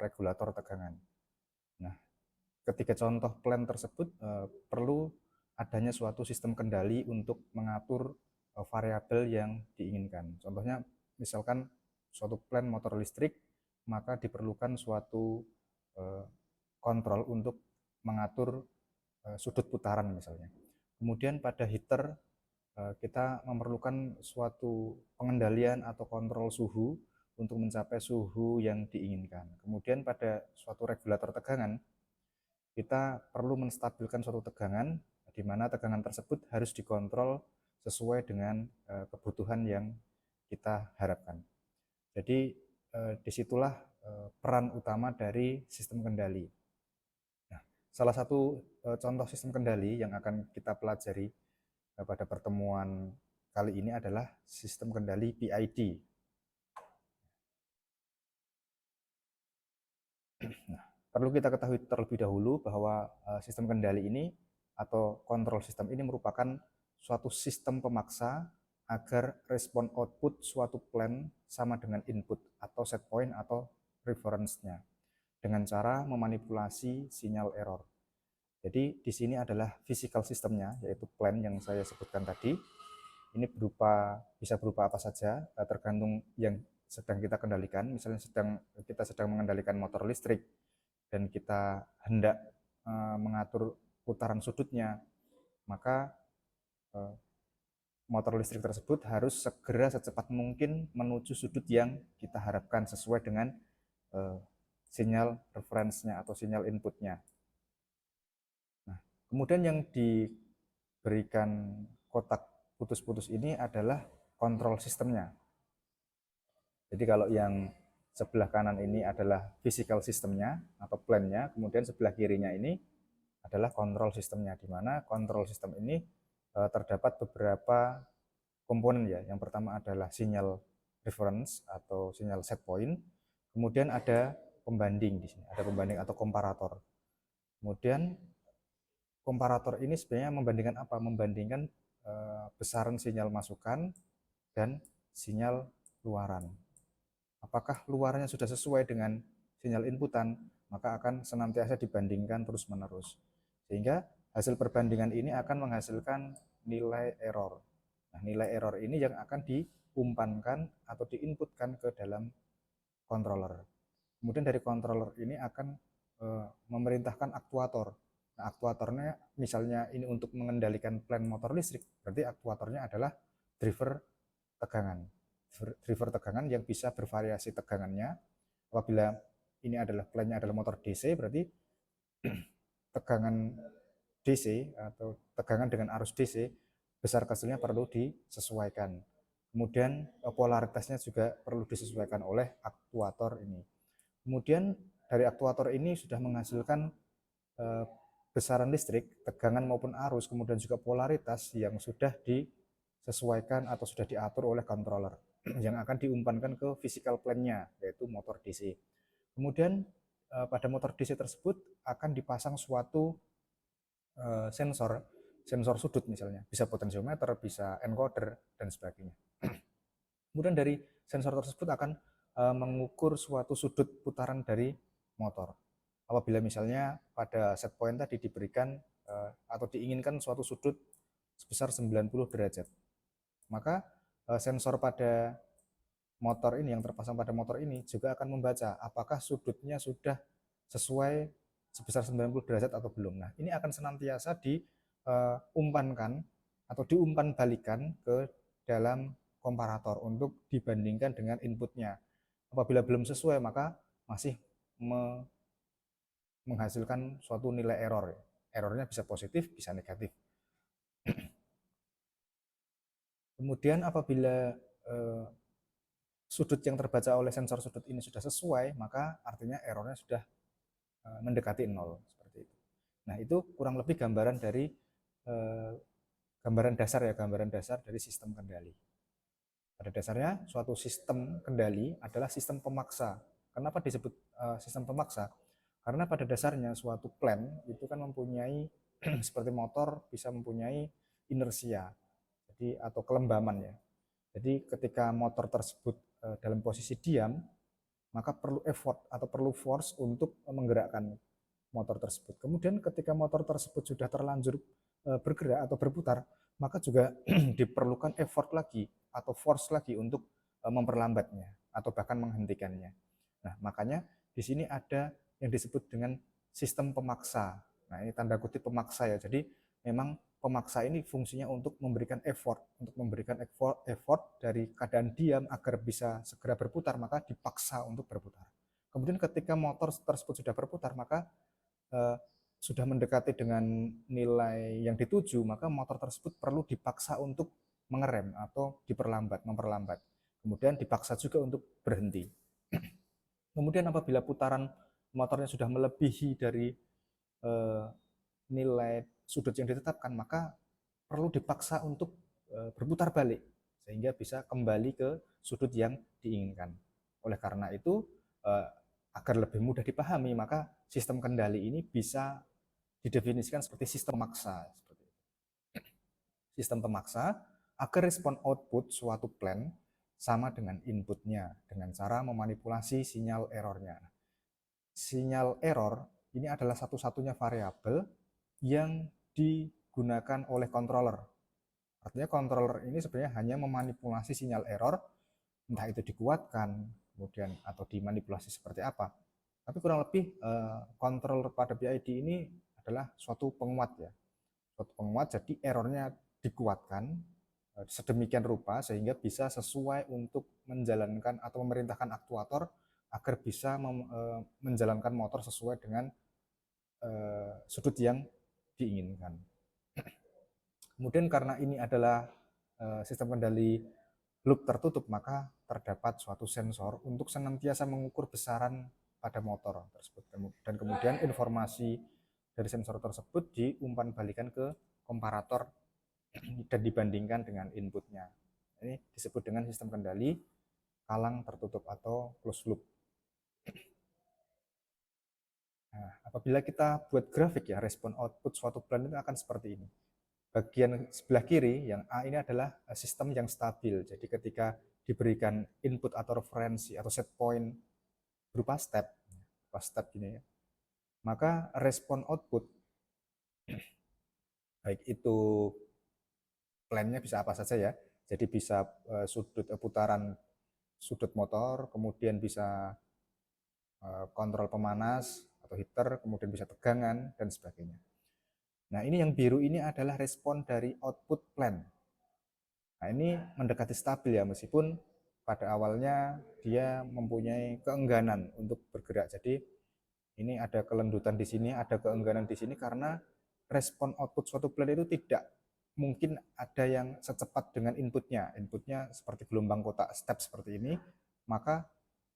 regulator tegangan. Nah, ketiga contoh plan tersebut perlu adanya suatu sistem kendali untuk mengatur variabel yang diinginkan. Contohnya, misalkan suatu plan motor listrik, maka diperlukan suatu kontrol untuk mengatur sudut putaran misalnya. Kemudian pada heater kita memerlukan suatu pengendalian atau kontrol suhu untuk mencapai suhu yang diinginkan. Kemudian pada suatu regulator tegangan, kita perlu menstabilkan suatu tegangan, di mana tegangan tersebut harus dikontrol sesuai dengan kebutuhan yang kita harapkan. Jadi disitulah peran utama dari sistem kendali. Nah, salah satu contoh sistem kendali yang akan kita pelajari pada pertemuan kali ini adalah sistem kendali PID. Nah, perlu kita ketahui terlebih dahulu bahwa sistem kendali ini atau kontrol sistem ini merupakan suatu sistem pemaksa agar respon output suatu plan sama dengan input atau set point atau reference-nya dengan cara memanipulasi sinyal error. Jadi di sini adalah physical sistemnya, yaitu plan yang saya sebutkan tadi. Ini bisa berupa apa saja, tergantung yang sedang kita kendalikan. Misalnya kita sedang mengendalikan motor listrik dan kita hendak mengatur putaran sudutnya, maka motor listrik tersebut harus segera secepat mungkin menuju sudut yang kita harapkan sesuai dengan sinyal reference-nya atau sinyal inputnya. Nah, kemudian yang diberikan kotak putus-putus ini adalah kontrol sistemnya. Jadi kalau yang sebelah kanan ini adalah physical sistemnya atau plan-nya, kemudian sebelah kirinya ini adalah kontrol sistemnya, di mana kontrol sistem ini terdapat beberapa komponen ya. Yang pertama adalah sinyal reference atau sinyal set point. Kemudian ada pembanding di sini, ada pembanding atau komparator. Kemudian komparator ini sebenarnya membandingkan apa? Membandingkan besaran sinyal masukan dan sinyal luaran. Apakah luarnya sudah sesuai dengan sinyal inputan, maka akan senantiasa dibandingkan terus-menerus. Sehingga hasil perbandingan ini akan menghasilkan nilai error. Nah, nilai error ini yang akan diumpankan atau diinputkan ke dalam controller. Kemudian dari controller ini akan memerintahkan aktuator. Nah, aktuatornya misalnya ini untuk mengendalikan plan motor listrik, berarti aktuatornya adalah driver tegangan. Driver tegangan yang bisa bervariasi tegangannya. Apabila ini adalah plannya adalah motor DC, berarti tegangan DC atau tegangan dengan arus DC besar kecilnya perlu disesuaikan. Kemudian polaritasnya juga perlu disesuaikan oleh aktuator ini. Kemudian dari aktuator ini sudah menghasilkan besaran listrik, tegangan maupun arus, kemudian juga polaritas yang sudah disesuaikan atau sudah diatur oleh controller yang akan diumpankan ke physical plan-nya, yaitu motor DC. Kemudian pada motor DC tersebut akan dipasang suatu sensor sudut misalnya, bisa potensiometer, bisa encoder, dan sebagainya. Kemudian dari sensor tersebut akan mengukur suatu sudut putaran dari motor. Apabila misalnya pada set point tadi diberikan atau diinginkan suatu sudut sebesar 90 derajat, maka sensor pada motor ini yang terpasang pada motor ini juga akan membaca apakah sudutnya sudah sesuai sebesar 90 derajat atau belum. Nah, ini akan senantiasa diumpankan atau diumpan balikan ke dalam komparator untuk dibandingkan dengan inputnya. Apabila belum sesuai, maka masih menghasilkan suatu nilai error. Errornya bisa positif, bisa negatif. Kemudian apabila sudut yang terbaca oleh sensor sudut ini sudah sesuai, maka artinya errornya sudah mendekati 0 seperti itu. Nah, itu kurang lebih gambaran dari gambaran dasar dari sistem kendali. Pada dasarnya suatu sistem kendali adalah sistem pemaksa. Kenapa disebut sistem pemaksa? Karena pada dasarnya suatu plan itu kan mempunyai seperti motor bisa mempunyai inersia, jadi atau kelembaman ya. Jadi ketika motor tersebut dalam posisi diam, maka perlu effort atau perlu force untuk menggerakkan motor tersebut. Kemudian ketika motor tersebut sudah terlanjur bergerak atau berputar, maka juga diperlukan effort lagi atau force lagi untuk memperlambatnya atau bahkan menghentikannya. Nah, makanya di sini ada yang disebut dengan sistem pemaksa. Nah, ini tanda kutip pemaksa ya. Jadi memang pemaksa ini fungsinya untuk memberikan effort, effort dari keadaan diam agar bisa segera berputar, maka dipaksa untuk berputar. Kemudian ketika motor tersebut sudah berputar, maka sudah mendekati dengan nilai yang dituju, maka motor tersebut perlu dipaksa untuk mengerem atau memperlambat. Kemudian dipaksa juga untuk berhenti. Kemudian apabila putaran motornya sudah melebihi dari nilai sudut yang ditetapkan, maka perlu dipaksa untuk berputar balik sehingga bisa kembali ke sudut yang diinginkan. Oleh karena itu, agar lebih mudah dipahami, maka sistem kendali ini bisa didefinisikan seperti sistem pemaksa. Sistem pemaksa agar respon output suatu plan sama dengan inputnya dengan cara memanipulasi sinyal errornya. Sinyal error ini adalah satu-satunya variabel yang digunakan oleh controller. Artinya controller ini sebenarnya hanya memanipulasi sinyal error, entah itu dikuatkan, kemudian atau dimanipulasi seperti apa. Tapi kurang lebih controller pada PID ini adalah suatu penguat ya. Suatu penguat, jadi errornya dikuatkan sedemikian rupa sehingga bisa sesuai untuk menjalankan atau memerintahkan aktuator agar bisa menjalankan motor sesuai dengan sudut yang diinginkan. Kemudian karena ini adalah sistem kendali loop tertutup, maka terdapat suatu sensor untuk senantiasa mengukur besaran pada motor tersebut. Dan kemudian informasi dari sensor tersebut diumpan balikan ke komparator dan dibandingkan dengan inputnya. Ini disebut dengan sistem kendali kalang tertutup atau closed loop. Nah, apabila kita buat grafik ya, respon output suatu plan itu akan seperti ini. Bagian sebelah kiri yang A ini adalah sistem yang stabil. Jadi ketika diberikan input atau referensi atau set point berupa step gini ya, maka respon output baik itu plannya bisa apa saja ya. Jadi bisa putaran sudut motor, kemudian bisa kontrol pemanas atau heater, kemudian bisa tegangan dan sebagainya. Nah, ini yang biru ini adalah respon dari output plan. Nah, ini mendekati stabil ya, meskipun pada awalnya dia mempunyai keengganan untuk bergerak. Jadi ini ada kelendutan di sini, ada keengganan di sini karena respon output suatu plan itu tidak mungkin ada yang secepat dengan inputnya. Inputnya seperti gelombang kotak step seperti ini, maka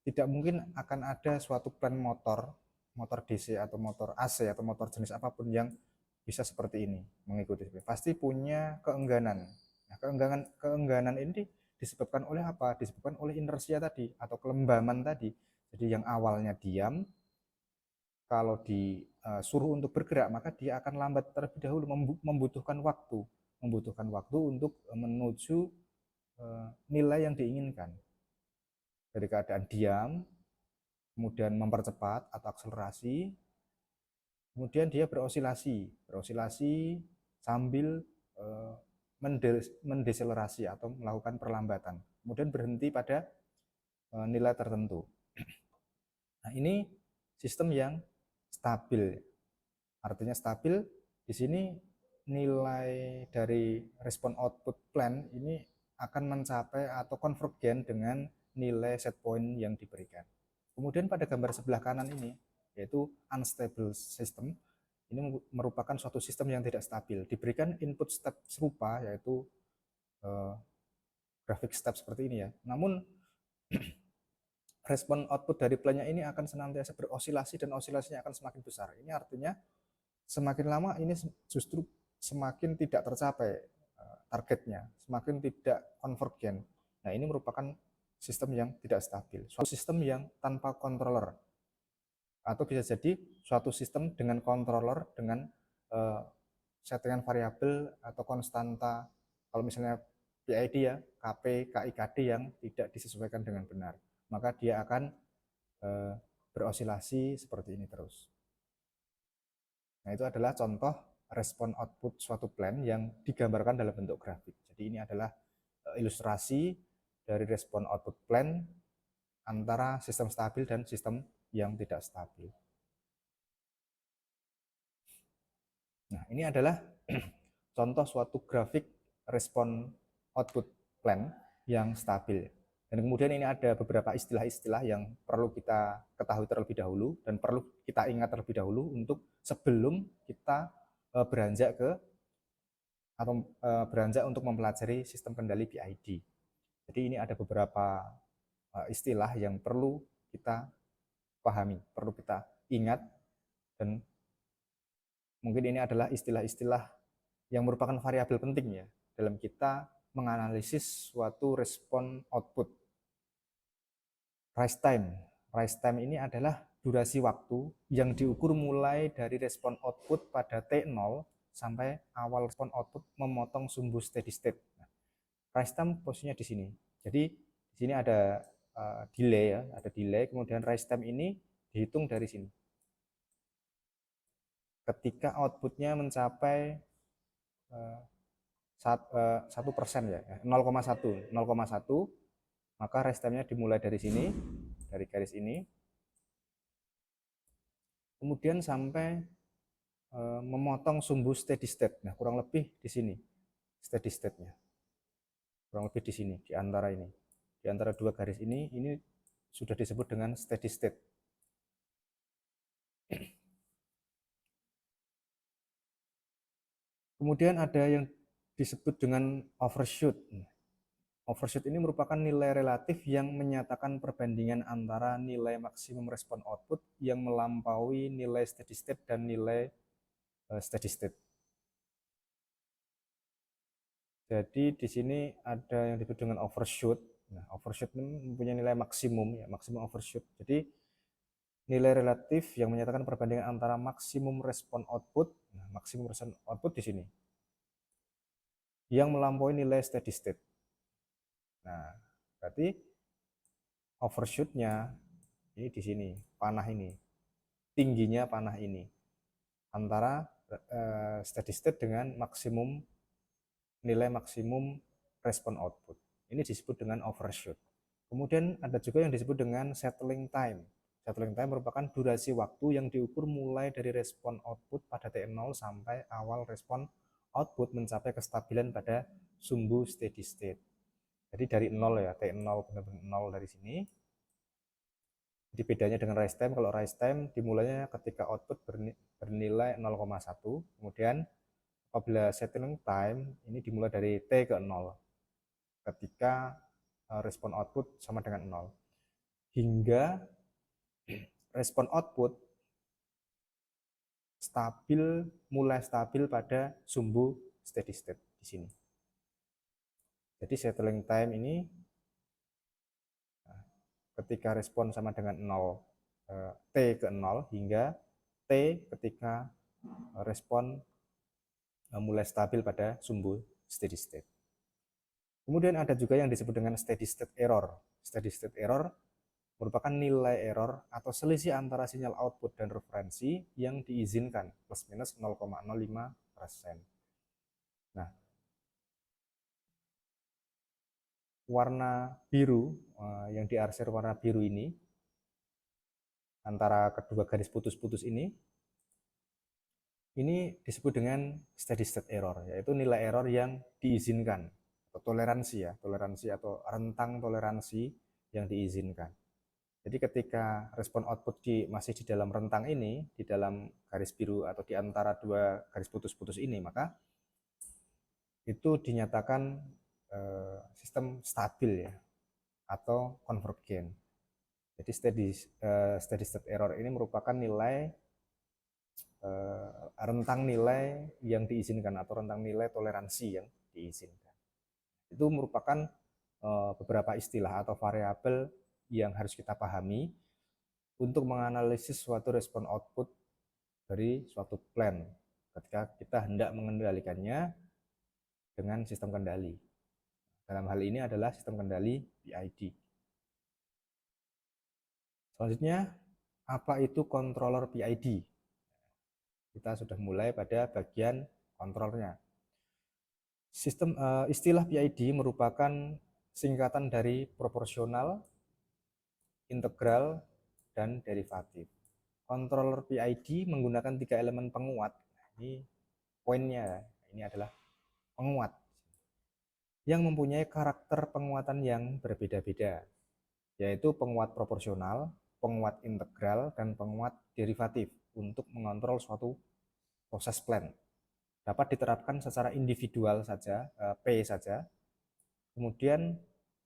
tidak mungkin akan ada suatu plan motor DC atau motor AC atau motor jenis apapun yang bisa seperti ini mengikuti. Pasti punya keengganan. Nah, keengganan ini disebabkan oleh apa? Disebabkan oleh inersia tadi atau kelembaman tadi. Jadi yang awalnya diam, kalau disuruh untuk bergerak maka dia akan lambat terlebih dahulu, membutuhkan waktu untuk menuju nilai yang diinginkan. Dari keadaan diam, kemudian mempercepat atau akselerasi, kemudian dia berosilasi sambil mendeselerasi atau melakukan perlambatan, kemudian berhenti pada nilai tertentu. Nah, ini sistem yang stabil. Artinya stabil di sini nilai dari respon output plan ini akan mencapai atau konvergen dengan nilai set point yang diberikan. Kemudian pada gambar sebelah kanan ini, yaitu unstable system, ini merupakan suatu sistem yang tidak stabil. Diberikan input step serupa, yaitu grafik step seperti ini ya. Namun respon output dari plannya ini akan senantiasa berosilasi dan osilasinya akan semakin besar. Ini artinya semakin lama ini justru semakin tidak tercapai targetnya, semakin tidak konvergen. Nah, ini merupakan sistem yang tidak stabil, suatu sistem yang tanpa controller, atau bisa jadi suatu sistem dengan controller dengan settingan variabel atau konstanta, kalau misalnya PID ya, KP, KIKD yang tidak disesuaikan dengan benar, maka dia akan berosilasi seperti ini terus. Nah, itu adalah contoh respon output suatu plan yang digambarkan dalam bentuk grafik. Jadi ini adalah ilustrasi dari respon output plan antara sistem stabil dan sistem yang tidak stabil. Nah, ini adalah contoh suatu grafik respon output plan yang stabil. Dan kemudian ini ada beberapa istilah-istilah yang perlu kita ketahui terlebih dahulu dan perlu kita ingat terlebih dahulu untuk sebelum kita beranjak untuk mempelajari sistem kendali PID. Jadi ini ada beberapa istilah yang perlu kita pahami, perlu kita ingat, dan mungkin ini adalah istilah-istilah yang merupakan variabel penting ya dalam kita menganalisis suatu respon output. Rise time. Rise time ini adalah durasi waktu yang diukur mulai dari respon output pada T0 sampai awal respon output memotong sumbu steady state. Nah, rise time posisinya di sini. Jadi di sini ada delay ya, ada delay. Kemudian rise time ini dihitung dari sini. Ketika outputnya mencapai 1% ya, 0,1, maka rise time-nya dimulai dari sini, dari garis ini, kemudian sampai memotong sumbu steady state. Nah, kurang lebih di sini steady state-nya, kurang lebih di sini, di antara ini, di antara dua garis ini sudah disebut dengan steady state. Kemudian ada yang disebut dengan overshoot. Overshoot ini merupakan nilai relatif yang menyatakan perbandingan antara nilai maksimum respon output yang melampaui nilai steady state dan nilai steady state. Jadi di sini ada yang disebut dengan overshoot. Nah, overshoot ini mempunyai nilai maksimum ya, maksimum overshoot. Jadi nilai relatif yang menyatakan perbandingan antara maksimum respon output, nah, maksimum respon output di sini, yang melampaui nilai steady state. Nah, berarti overshoot-nya ini di sini, panah ini, tingginya panah ini, antara steady state dengan nilai maksimum respon output. Ini disebut dengan overshoot. Kemudian ada juga yang disebut dengan settling time. Settling time merupakan durasi waktu yang diukur mulai dari respon output pada T0 sampai awal respon output mencapai kestabilan pada sumbu steady state. Jadi dari 0 ya, T0 benar-benar 0 dari sini. Jadi bedanya dengan rise time, kalau rise time dimulainya ketika output bernilai 0,1, kemudian apabila settling time ini dimulai dari T ke 0 ketika respon output sama dengan 0 hingga respon output mulai stabil pada sumbu steady state di sini. Jadi settling time ini ketika respon sama dengan 0, T ke 0 hingga T ketika respon mulai stabil pada sumbu steady state. Kemudian ada juga yang disebut dengan steady state error. Steady state error merupakan nilai error atau selisih antara sinyal output dan referensi yang diizinkan plus minus 0,05%. Nah, warna biru yang diarsir warna biru ini antara kedua garis putus-putus ini disebut dengan steady state error, yaitu nilai error yang diizinkan atau toleransi atau rentang toleransi yang diizinkan. Jadi ketika respon output masih di dalam rentang ini, di dalam garis biru atau di antara dua garis putus-putus ini, maka itu dinyatakan sistem stabil ya, atau convergent. Jadi steady state error ini merupakan rentang nilai yang diizinkan atau rentang nilai toleransi yang diizinkan. Itu merupakan beberapa istilah atau variabel yang harus kita pahami untuk menganalisis suatu respon output dari suatu plan ketika kita hendak mengendalikannya dengan sistem kendali. Dalam hal ini adalah sistem kendali PID. Selanjutnya, apa itu controller PID? Kita sudah mulai pada bagian kontrolnya. Istilah PID merupakan singkatan dari proporsional, integral, dan derivatif. Controller PID menggunakan 3 elemen penguat. Ini poinnya, ini adalah penguat yang mempunyai karakter penguatan yang berbeda-beda, yaitu penguat proporsional, penguat integral, dan penguat derivatif untuk mengontrol suatu proses plan. Dapat diterapkan secara individual saja, P saja. Kemudian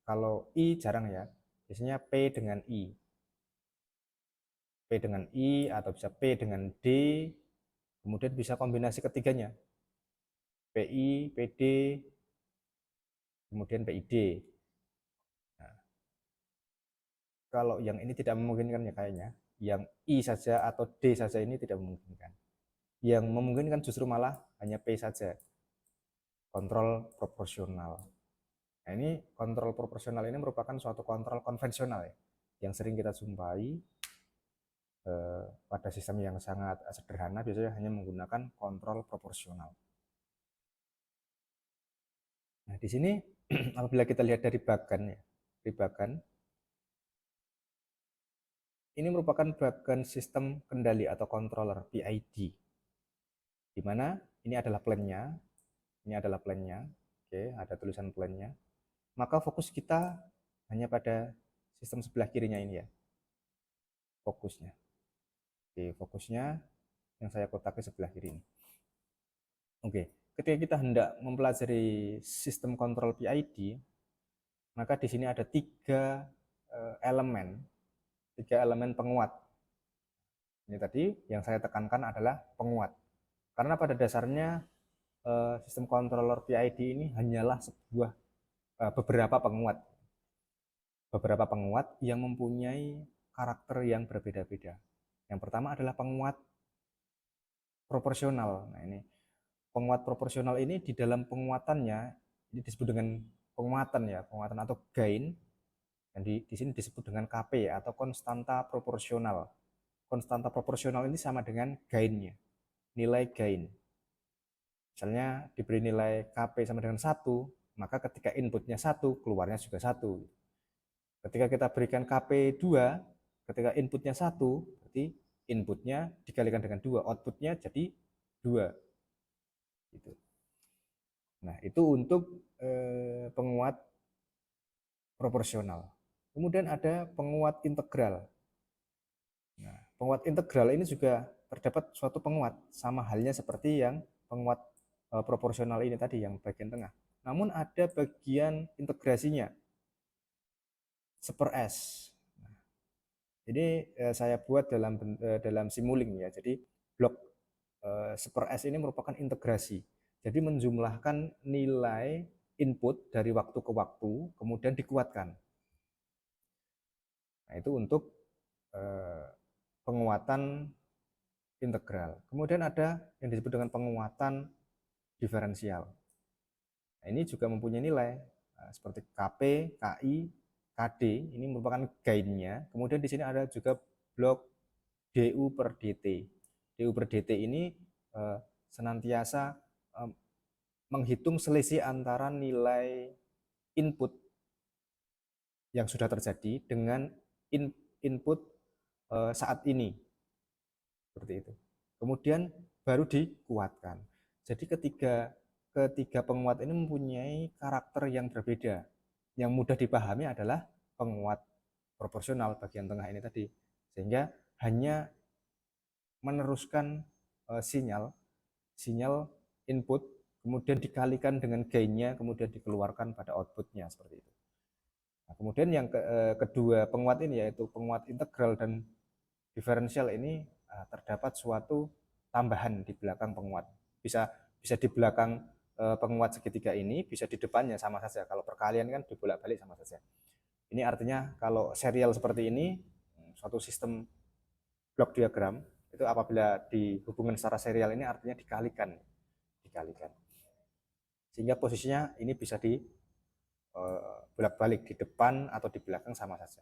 kalau I jarang ya, biasanya P dengan I. P dengan I atau bisa P dengan D, kemudian bisa kombinasi ketiganya. PI, PD, kemudian PID. Nah, kalau yang ini tidak memungkinkan ya kayaknya, yang I saja atau D saja ini tidak memungkinkan. Yang memungkinkan justru malah hanya P saja, kontrol proporsional. Nah, ini kontrol proporsional ini merupakan suatu kontrol konvensional ya, yang sering kita jumpai pada sistem yang sangat sederhana, biasanya hanya menggunakan kontrol proporsional. Nah, di sini apabila kita lihat dari bagan ya, di bagan ini merupakan bagan sistem kendali atau controller PID, di mana ini adalah plannya, oke, ada tulisan plannya. Maka fokus kita hanya pada sistem sebelah kirinya ini ya, fokusnya. Oke, fokusnya yang saya kotaki sebelah kiri ini. Oke, ketika kita hendak mempelajari sistem kontrol PID, maka di sini ada elemen, tiga elemen penguat. Ini tadi yang saya tekankan adalah penguat. Karena pada dasarnya sistem controller PID ini hanyalah beberapa penguat yang mempunyai karakter yang berbeda-beda. Yang pertama adalah penguat proporsional. Nah, ini penguat proporsional ini di dalam penguatannya ini disebut dengan penguatan atau gain, dan di sini disebut dengan KP atau konstanta proporsional. Konstanta proporsional ini sama dengan gainnya, nilai gain. Misalnya diberi nilai KP sama dengan 1, maka ketika inputnya 1, keluarnya juga 1. Ketika kita berikan KP 2, ketika inputnya 1, berarti inputnya dikalikan dengan 2, outputnya jadi 2. Gitu. Nah, itu untuk penguat proporsional. Kemudian ada penguat integral. Nah, penguat integral ini juga terdapat suatu penguat, sama halnya seperti yang penguat proporsional ini tadi yang bagian tengah. Namun ada bagian integrasinya, seper S. Nah, ini saya buat dalam simuling ya. Jadi blok seper S ini merupakan integrasi. Jadi menjumlahkan nilai input dari waktu ke waktu, kemudian dikuatkan. Nah, itu untuk penguatan integral. Kemudian ada yang disebut dengan penguatan diferensial. Nah, ini juga mempunyai nilai seperti KP, KI, KD, ini merupakan gainnya. Kemudian di sini ada juga blok DU per DT. DU per DT ini senantiasa menghitung selisih antara nilai input yang sudah terjadi dengan input saat ini. Seperti itu. Kemudian baru dikuatkan. Jadi ketiga penguat ini mempunyai karakter yang berbeda. Yang mudah dipahami adalah penguat proporsional bagian tengah ini tadi. Sehingga hanya meneruskan sinyal input, kemudian dikalikan dengan gainnya, kemudian dikeluarkan pada outputnya seperti itu. Nah, kemudian yang kedua penguat ini yaitu penguat integral dan diferensial ini terdapat suatu tambahan di belakang penguat. Bisa di belakang penguat segitiga ini, bisa di depannya sama saja. Kalau perkalian kan dibolak-balik sama saja. Ini artinya kalau serial seperti ini, suatu sistem blok diagram itu apabila dihubungkan secara serial ini artinya dikalikan. Sehingga posisinya ini bisa di bolak-balik di depan atau di belakang sama saja.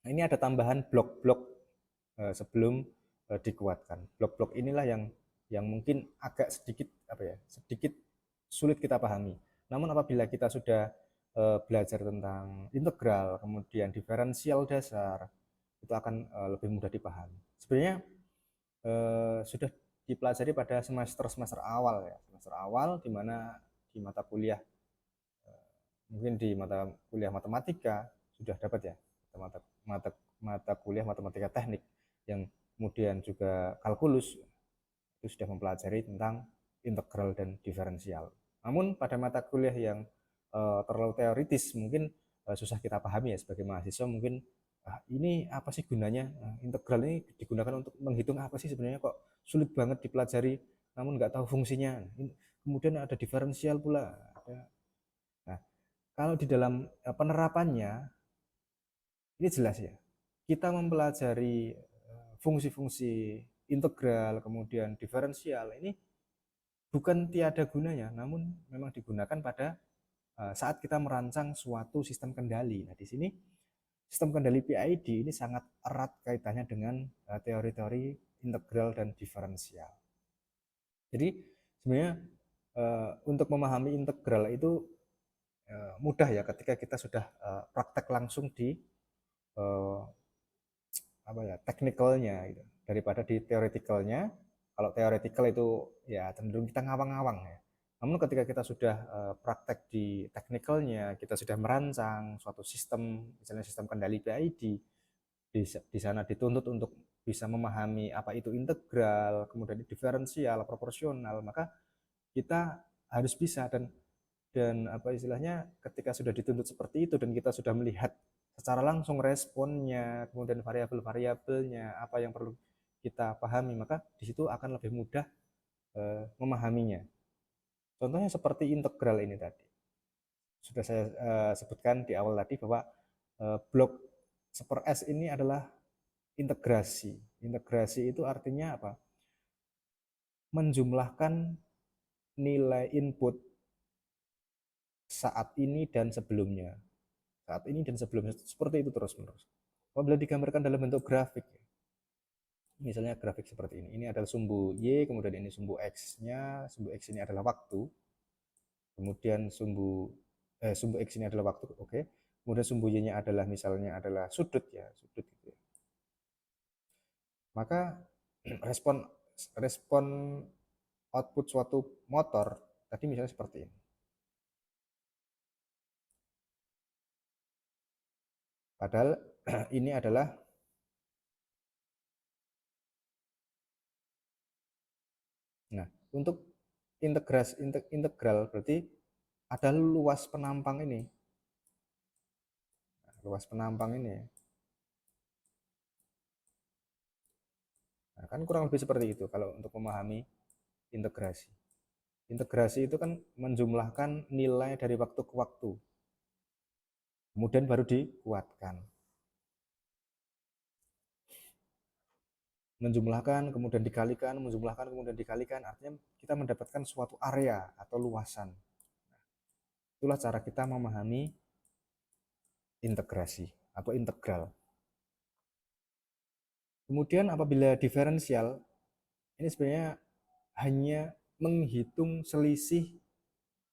Nah, ini ada tambahan blok-blok sebelum dikuatkan. Blok-blok inilah yang mungkin agak sedikit apa ya, sedikit sulit kita pahami. Namun apabila kita sudah belajar tentang integral, kemudian diferensial dasar, itu akan lebih mudah dipahami. Sebenarnya sudah dipelajari pada semester awal ya, semester awal di mana di mata kuliah mungkin di mata kuliah matematika sudah dapat ya mata mata mata kuliah matematika teknik yang kemudian juga kalkulus itu sudah mempelajari tentang integral dan diferensial. Namun pada mata kuliah yang terlalu teoritis mungkin susah kita pahami ya sebagai mahasiswa mungkin ini apa sih gunanya integral ini digunakan untuk menghitung apa sih sebenarnya kok sulit banget dipelajari namun nggak tahu fungsinya. Kemudian ada diferensial pula. Nah, kalau di dalam penerapannya ini jelas ya kita mempelajari fungsi-fungsi integral kemudian diferensial ini bukan tiada gunanya namun memang digunakan pada saat kita merancang suatu sistem kendali. Nah, di sini sistem kendali PID ini sangat erat kaitannya dengan teori-teori integral dan diferensial. Jadi sebenarnya untuk memahami integral itu mudah ya ketika kita sudah praktek langsung di apa ya teknikalnya gitu daripada di teoretikalnya. Kalau teoretikal itu ya cenderung kita ngawang-ngawang ya. Namun ketika kita sudah praktek di teknikalnya, kita sudah merancang suatu sistem, misalnya sistem kendali PID, di sana dituntut untuk bisa memahami apa itu integral, kemudian diferensial, proporsional, maka kita harus bisa dan apa istilahnya ketika sudah dituntut seperti itu dan kita sudah melihat secara langsung responnya, kemudian variabel-variabelnya, apa yang perlu kita pahami, maka di situ akan lebih mudah memahaminya. Contohnya seperti integral ini tadi. Sudah saya sebutkan di awal tadi bahwa blok 1/s ini adalah integrasi. Integrasi itu artinya apa? Menjumlahkan nilai input saat ini dan sebelumnya. Saat ini dan sebelumnya seperti itu terus-menerus. Apabila digambarkan dalam bentuk grafik, misalnya grafik seperti ini. Ini adalah sumbu Y, kemudian ini sumbu X-nya. Sumbu X ini adalah waktu. Kemudian sumbu X ini adalah waktu, oke. Kemudian sumbu Y-nya adalah misalnya adalah sudut ya, sudut gitu ya. Maka respon respon output suatu motor tadi misalnya seperti ini. Padahal ini adalah nah, untuk integral berarti ada luas penampang ini. Nah, luas penampang ini ya. Nah, kan kurang lebih seperti itu kalau untuk memahami integrasi. Integrasi itu kan menjumlahkan nilai dari waktu ke waktu. Kemudian baru dikuatkan. Menjumlahkan, kemudian dikalikan, menjumlahkan, kemudian dikalikan. Artinya kita mendapatkan suatu area atau luasan. Itulah cara kita memahami integrasi atau integral. Kemudian apabila diferensial, ini sebenarnya hanya menghitung selisih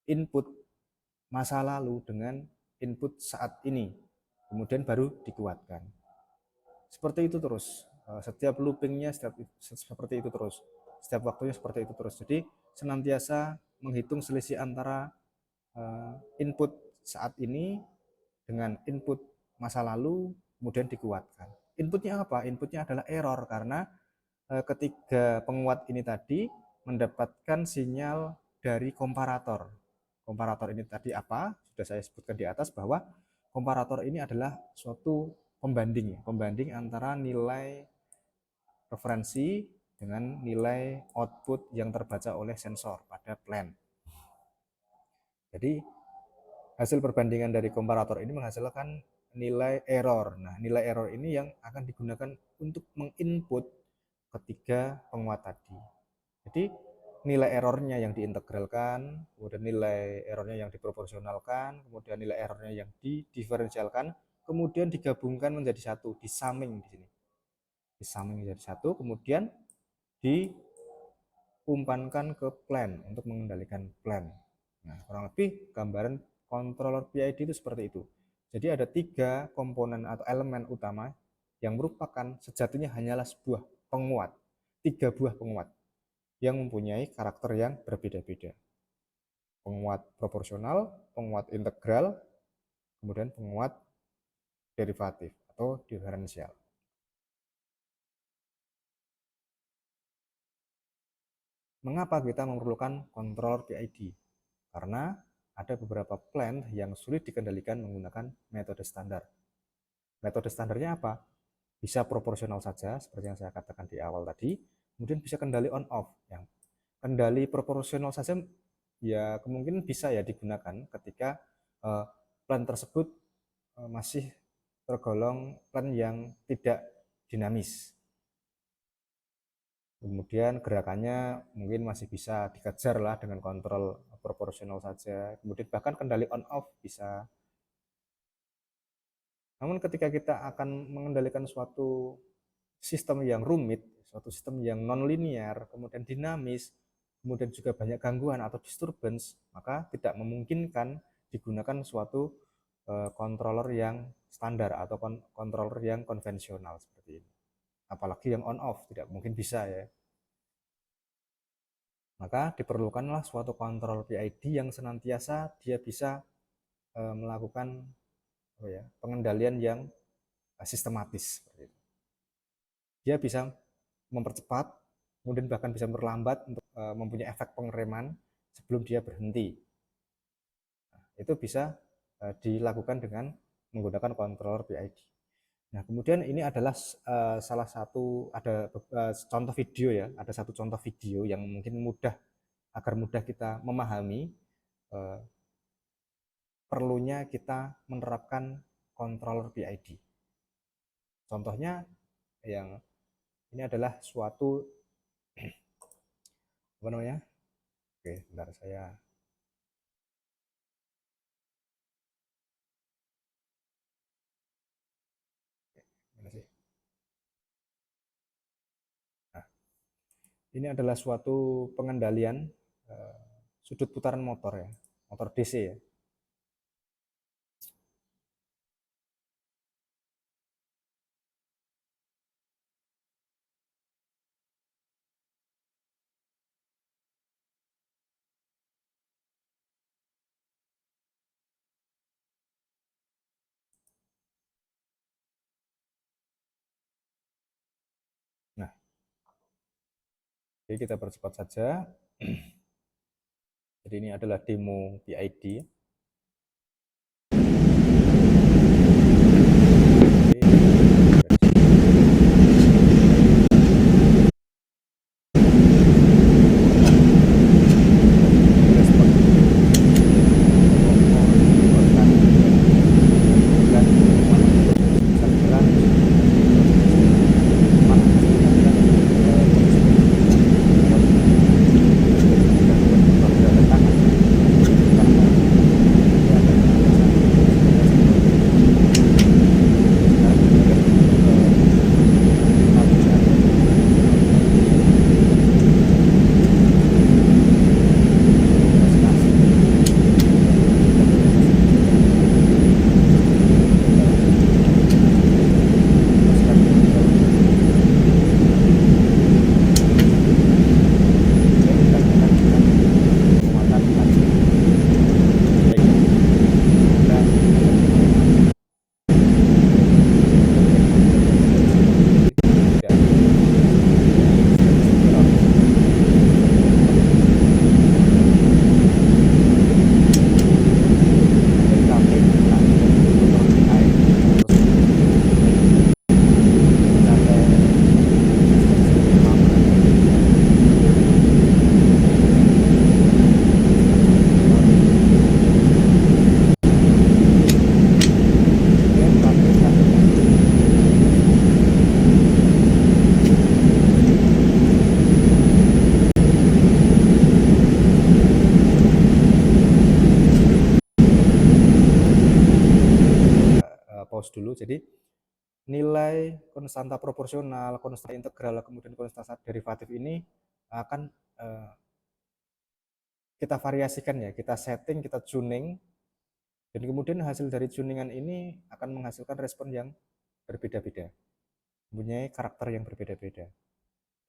input masa lalu dengan input saat ini. Kemudian baru dikuatkan. Seperti itu terus. Setiap loopingnya seperti itu terus. Setiap waktunya seperti itu terus. Jadi senantiasa menghitung selisih antara input saat ini dengan input masa lalu, kemudian dikuatkan. Inputnya apa? Inputnya adalah error karena ketiga penguat ini tadi mendapatkan sinyal dari komparator. Komparator ini tadi apa? Sudah saya sebutkan di atas bahwa komparator ini adalah suatu pembanding, pembanding antara nilai referensi dengan nilai output yang terbaca oleh sensor pada plan. Jadi hasil perbandingan dari komparator ini menghasilkan nilai error. Nah, nilai error ini yang akan digunakan untuk menginput ketiga penguat tadi. Jadi nilai errornya yang diintegralkan, kemudian nilai errornya yang diproporsionalkan, kemudian nilai errornya yang didiferensialkan, kemudian digabungkan menjadi satu, disumming di sini. Disumming menjadi satu, kemudian diumpankan ke plan untuk mengendalikan plan. Nah, kurang lebih gambaran controller PID itu seperti itu. Jadi ada 3 komponen atau elemen utama yang merupakan sejatinya hanyalah sebuah penguat, 3 buah penguat yang mempunyai karakter yang berbeda-beda. Penguat proporsional, penguat integral, kemudian penguat derivatif atau diferensial. Mengapa kita memerlukan controller PID? Karena ada beberapa plan yang sulit dikendalikan menggunakan metode standar. Metode standarnya apa? Bisa proporsional saja, seperti yang saya katakan di awal tadi, kemudian bisa kendali on-off. Yang kendali proporsional saja ya kemungkinan bisa ya digunakan ketika plan tersebut masih tergolong plan yang tidak dinamis. Kemudian gerakannya mungkin masih bisa dikejar lah dengan kontrol proporsional saja. Kemudian bahkan kendali on-off bisa. Namun ketika kita akan mengendalikan suatu sistem yang rumit, suatu sistem yang non-linear, kemudian dinamis, kemudian juga banyak gangguan atau disturbance, maka tidak memungkinkan digunakan suatu controller yang standar atau controller yang konvensional seperti ini. Apalagi yang on-off, tidak mungkin bisa ya. Maka diperlukanlah suatu kontrol PID yang senantiasa dia bisa melakukan pengendalian yang sistematis seperti itu. Dia bisa mempercepat, kemudian bahkan bisa memperlambat untuk mempunyai efek pengereman sebelum dia berhenti. Nah, itu bisa dilakukan dengan menggunakan controller PID. Nah, kemudian ini adalah salah satu contoh video ya, ada satu contoh video yang mungkin agar mudah kita memahami perlunya kita menerapkan controller PID. Contohnya yang ini adalah suatu apa namanya? Oke, bentar saya Nah, ini adalah suatu pengendalian sudut putaran motor ya, motor DC ya. Nah, jadi kita percepat saja. Jadi ini adalah demo PID. poros dulu. Jadi nilai konstanta proporsional, konstanta integral, kemudian konstanta derivatif ini akan kita variasikan ya, kita setting, kita tuning, dan kemudian hasil dari tuningan ini akan menghasilkan respon yang berbeda-beda, mempunyai karakter yang berbeda-beda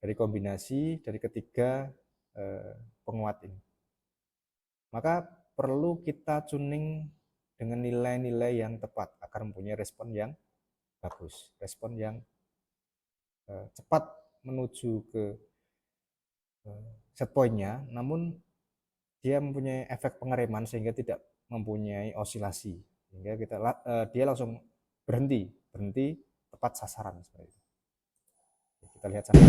dari kombinasi dari ketiga penguat ini. Maka perlu kita tuning dengan nilai-nilai yang tepat agar mempunyai respon yang bagus, respon yang cepat menuju ke set point-nya, namun dia mempunyai efek pengereman sehingga tidak mempunyai osilasi, sehingga dia langsung berhenti tepat sasaran seperti itu. Kita lihat sama.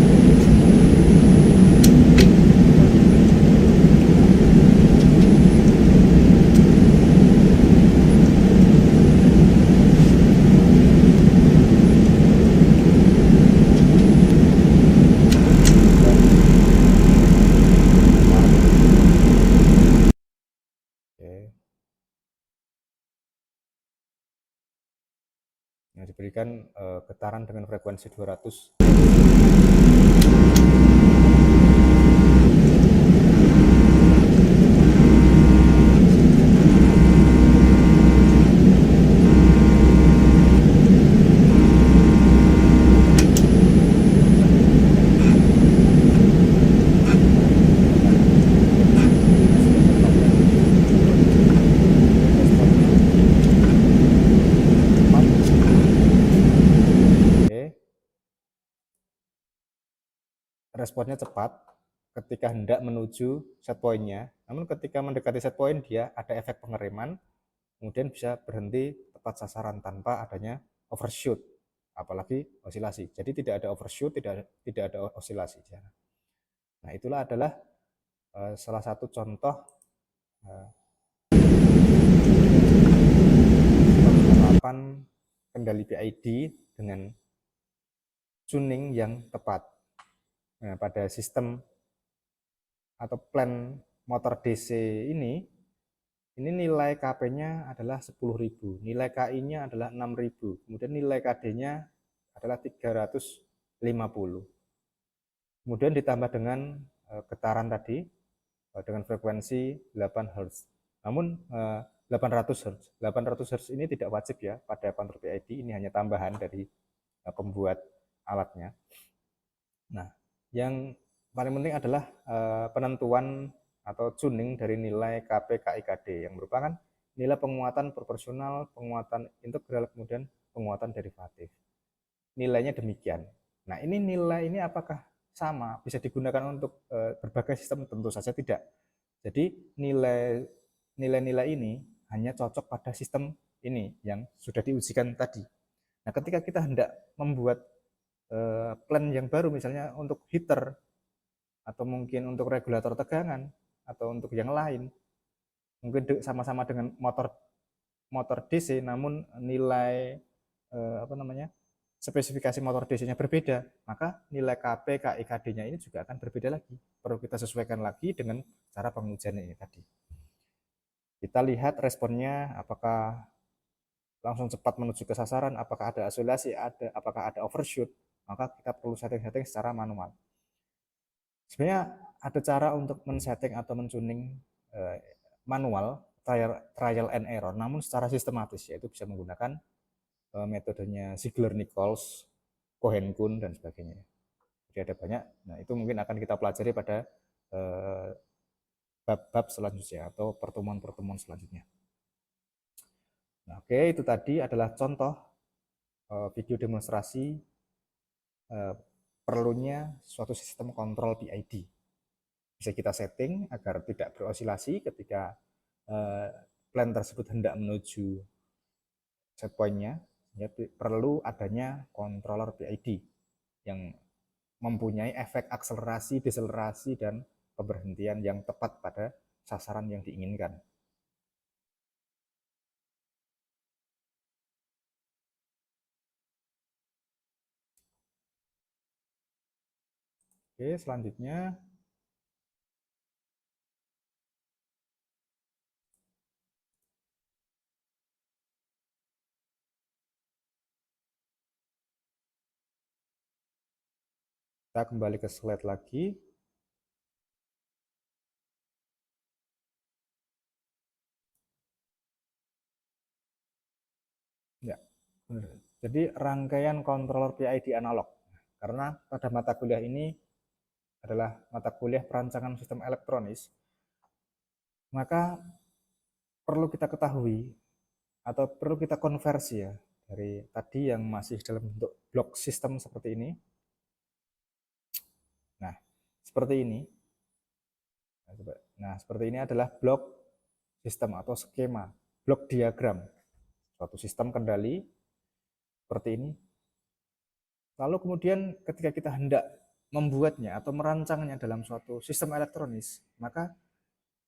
Yang diberikan getaran dengan frekuensi 200. Responnya cepat ketika hendak menuju set point-nya, namun ketika mendekati set point dia ada efek pengereman, kemudian bisa berhenti tepat sasaran tanpa adanya overshoot, apalagi osilasi. Jadi tidak ada overshoot, tidak ada osilasi. Nah, itulah adalah salah satu contoh penerapan kendali PID dengan tuning yang tepat. Nah, pada sistem atau plan motor DC ini nilai KP-nya adalah 10.000, nilai KI-nya adalah 6.000, kemudian nilai KD-nya adalah 350. Kemudian ditambah dengan getaran tadi dengan frekuensi 8 Hz. Namun 800 Hz. 800 Hz ini tidak wajib ya pada kontrol PID, ini hanya tambahan dari pembuat alatnya. Nah, yang paling penting adalah penentuan atau tuning dari nilai KP, KI, KD yang merupakan nilai penguatan proporsional, penguatan integral, kemudian penguatan derivatif. Nilainya demikian. Nah, ini nilai ini apakah sama bisa digunakan untuk berbagai sistem? Tentu saja tidak. Jadi nilai-nilai ini hanya cocok pada sistem ini yang sudah diujikan tadi. Nah, ketika kita hendak membuat plan yang baru, misalnya untuk heater atau mungkin untuk regulator tegangan atau untuk yang lain, mungkin sama-sama dengan motor DC, namun nilai spesifikasi motor DC-nya berbeda, maka nilai KP, KI, KD-nya ini juga akan berbeda lagi. Perlu kita sesuaikan lagi dengan cara pengujian ini tadi. Kita lihat responnya, apakah langsung cepat menuju ke sasaran, apakah ada osilasi, apakah ada overshoot, maka kita perlu setting-setting secara manual. Sebenarnya ada cara untuk men-setting atau men-tuning manual, trial and error, namun secara sistematis, yaitu bisa menggunakan metodenya Ziegler-Nichols, Cohen-Kuhn, dan sebagainya. Jadi ada banyak. Nah, itu mungkin akan kita pelajari pada bab-bab selanjutnya atau pertemuan-pertemuan selanjutnya. Nah, oke, itu tadi adalah contoh video demonstrasi perlunya suatu sistem kontrol PID. Bisa kita setting agar tidak berosilasi ketika plan tersebut hendak menuju set point-nya. Ya, perlu adanya controller PID yang mempunyai efek akselerasi, deselerasi, dan pemberhentian yang tepat pada sasaran yang diinginkan. Oke, selanjutnya Kita kembali ke slide lagi. Ya, benar. Jadi rangkaian controller PID analog. Karena pada mata kuliah ini adalah mata kuliah perancangan sistem elektronis, maka perlu kita ketahui atau perlu kita konversi ya dari tadi yang masih dalam bentuk blok sistem seperti ini. Nah, seperti ini. Nah, seperti ini adalah blok sistem atau skema, blok diagram suatu sistem kendali seperti ini. Lalu kemudian ketika kita hendak membuatnya atau merancangnya dalam suatu sistem elektronis, maka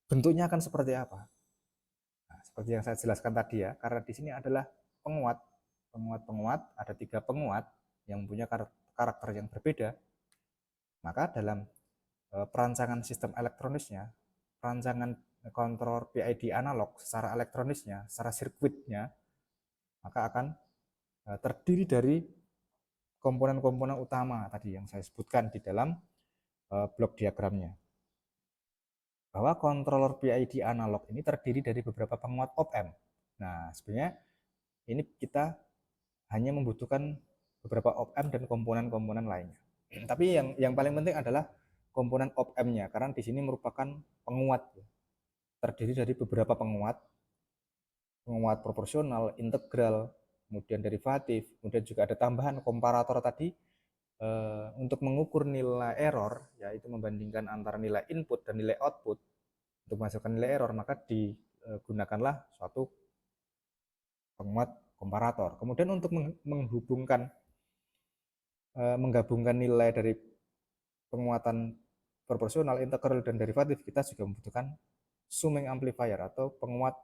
bentuknya akan seperti apa? Nah, seperti yang saya jelaskan tadi ya, karena di sini adalah penguat, penguat-penguat, ada 3 penguat yang punya karakter yang berbeda, maka dalam perancangan sistem elektronisnya, perancangan kontrol PID analog secara elektronisnya, secara sirkuitnya, maka akan terdiri dari komponen-komponen utama tadi yang saya sebutkan di dalam blok diagramnya. Bahwa controller PID analog ini terdiri dari beberapa penguat op-amp. Nah, sebenarnya ini kita hanya membutuhkan beberapa op-amp dan komponen-komponen lainnya. Tapi yang paling penting adalah komponen op-ampnya, karena di sini merupakan penguat, terdiri dari beberapa penguat, penguat proporsional, integral, kemudian derivatif, kemudian juga ada tambahan komparator tadi untuk mengukur nilai error, yaitu membandingkan antara nilai input dan nilai output untuk menghasilkan nilai error, maka digunakanlah suatu penguat komparator. Kemudian untuk menghubungkan menggabungkan nilai dari penguatan proporsional, integral, dan derivatif, kita juga membutuhkan summing amplifier atau penguat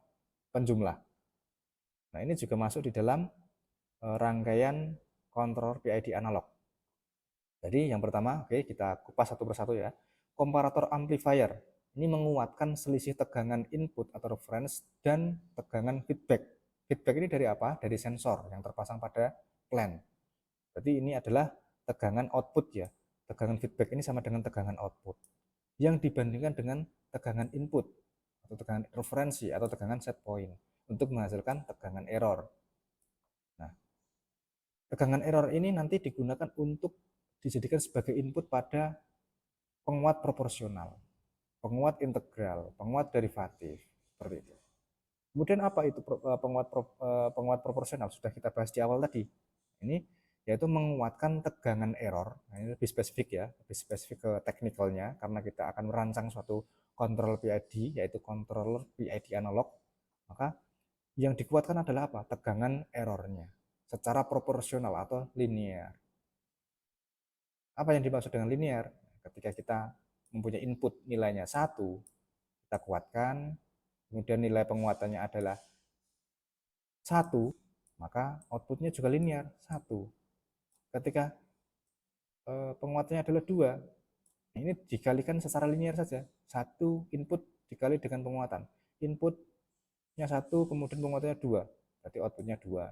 penjumlah. Nah, ini juga masuk di dalam rangkaian kontrol PID analog. Jadi yang pertama, oke, kita kupas satu persatu ya. Komparator amplifier ini menguatkan selisih tegangan input atau reference dan tegangan feedback. Feedback ini dari apa? Dari sensor yang terpasang pada plant. Berarti ini adalah tegangan output ya. Tegangan feedback ini sama dengan tegangan output yang dibandingkan dengan tegangan input atau tegangan referensi atau tegangan set point untuk menghasilkan tegangan error. Nah, tegangan error ini nanti digunakan untuk dijadikan sebagai input pada penguat proporsional, penguat integral, penguat derivatif, seperti itu. Kemudian apa itu penguat proporsional? Sudah kita bahas di awal tadi. Ini yaitu menguatkan tegangan error. Nah, ini lebih spesifik ya, lebih spesifik ke teknikalnya karena kita akan merancang suatu kontrol PID yaitu controller PID analog. Maka yang dikuatkan adalah apa? Tegangan errornya secara proporsional atau linear. Apa yang dimaksud dengan linear? Ketika kita mempunyai input nilainya 1, kita kuatkan, kemudian nilai penguatannya adalah 1, maka outputnya juga linear 1. Ketika penguatannya adalah 2, ini dikalikan secara linear saja. 1 input dikali dengan penguatan. Inputnya 1, kemudian penguatannya 2, berarti outputnya 2.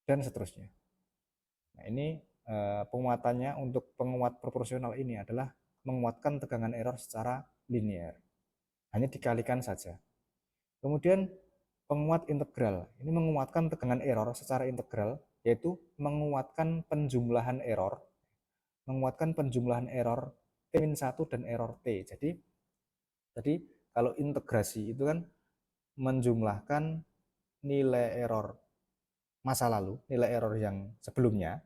Dan seterusnya. Nah, ini penguatannya untuk penguat proporsional ini adalah menguatkan tegangan error secara linear. Hanya dikalikan saja. Kemudian penguat integral. Ini menguatkan tegangan error secara integral, yaitu menguatkan penjumlahan error. Menguatkan penjumlahan error T-1 dan error T. Jadi kalau integrasi itu kan menjumlahkan nilai error masa lalu, nilai error yang sebelumnya,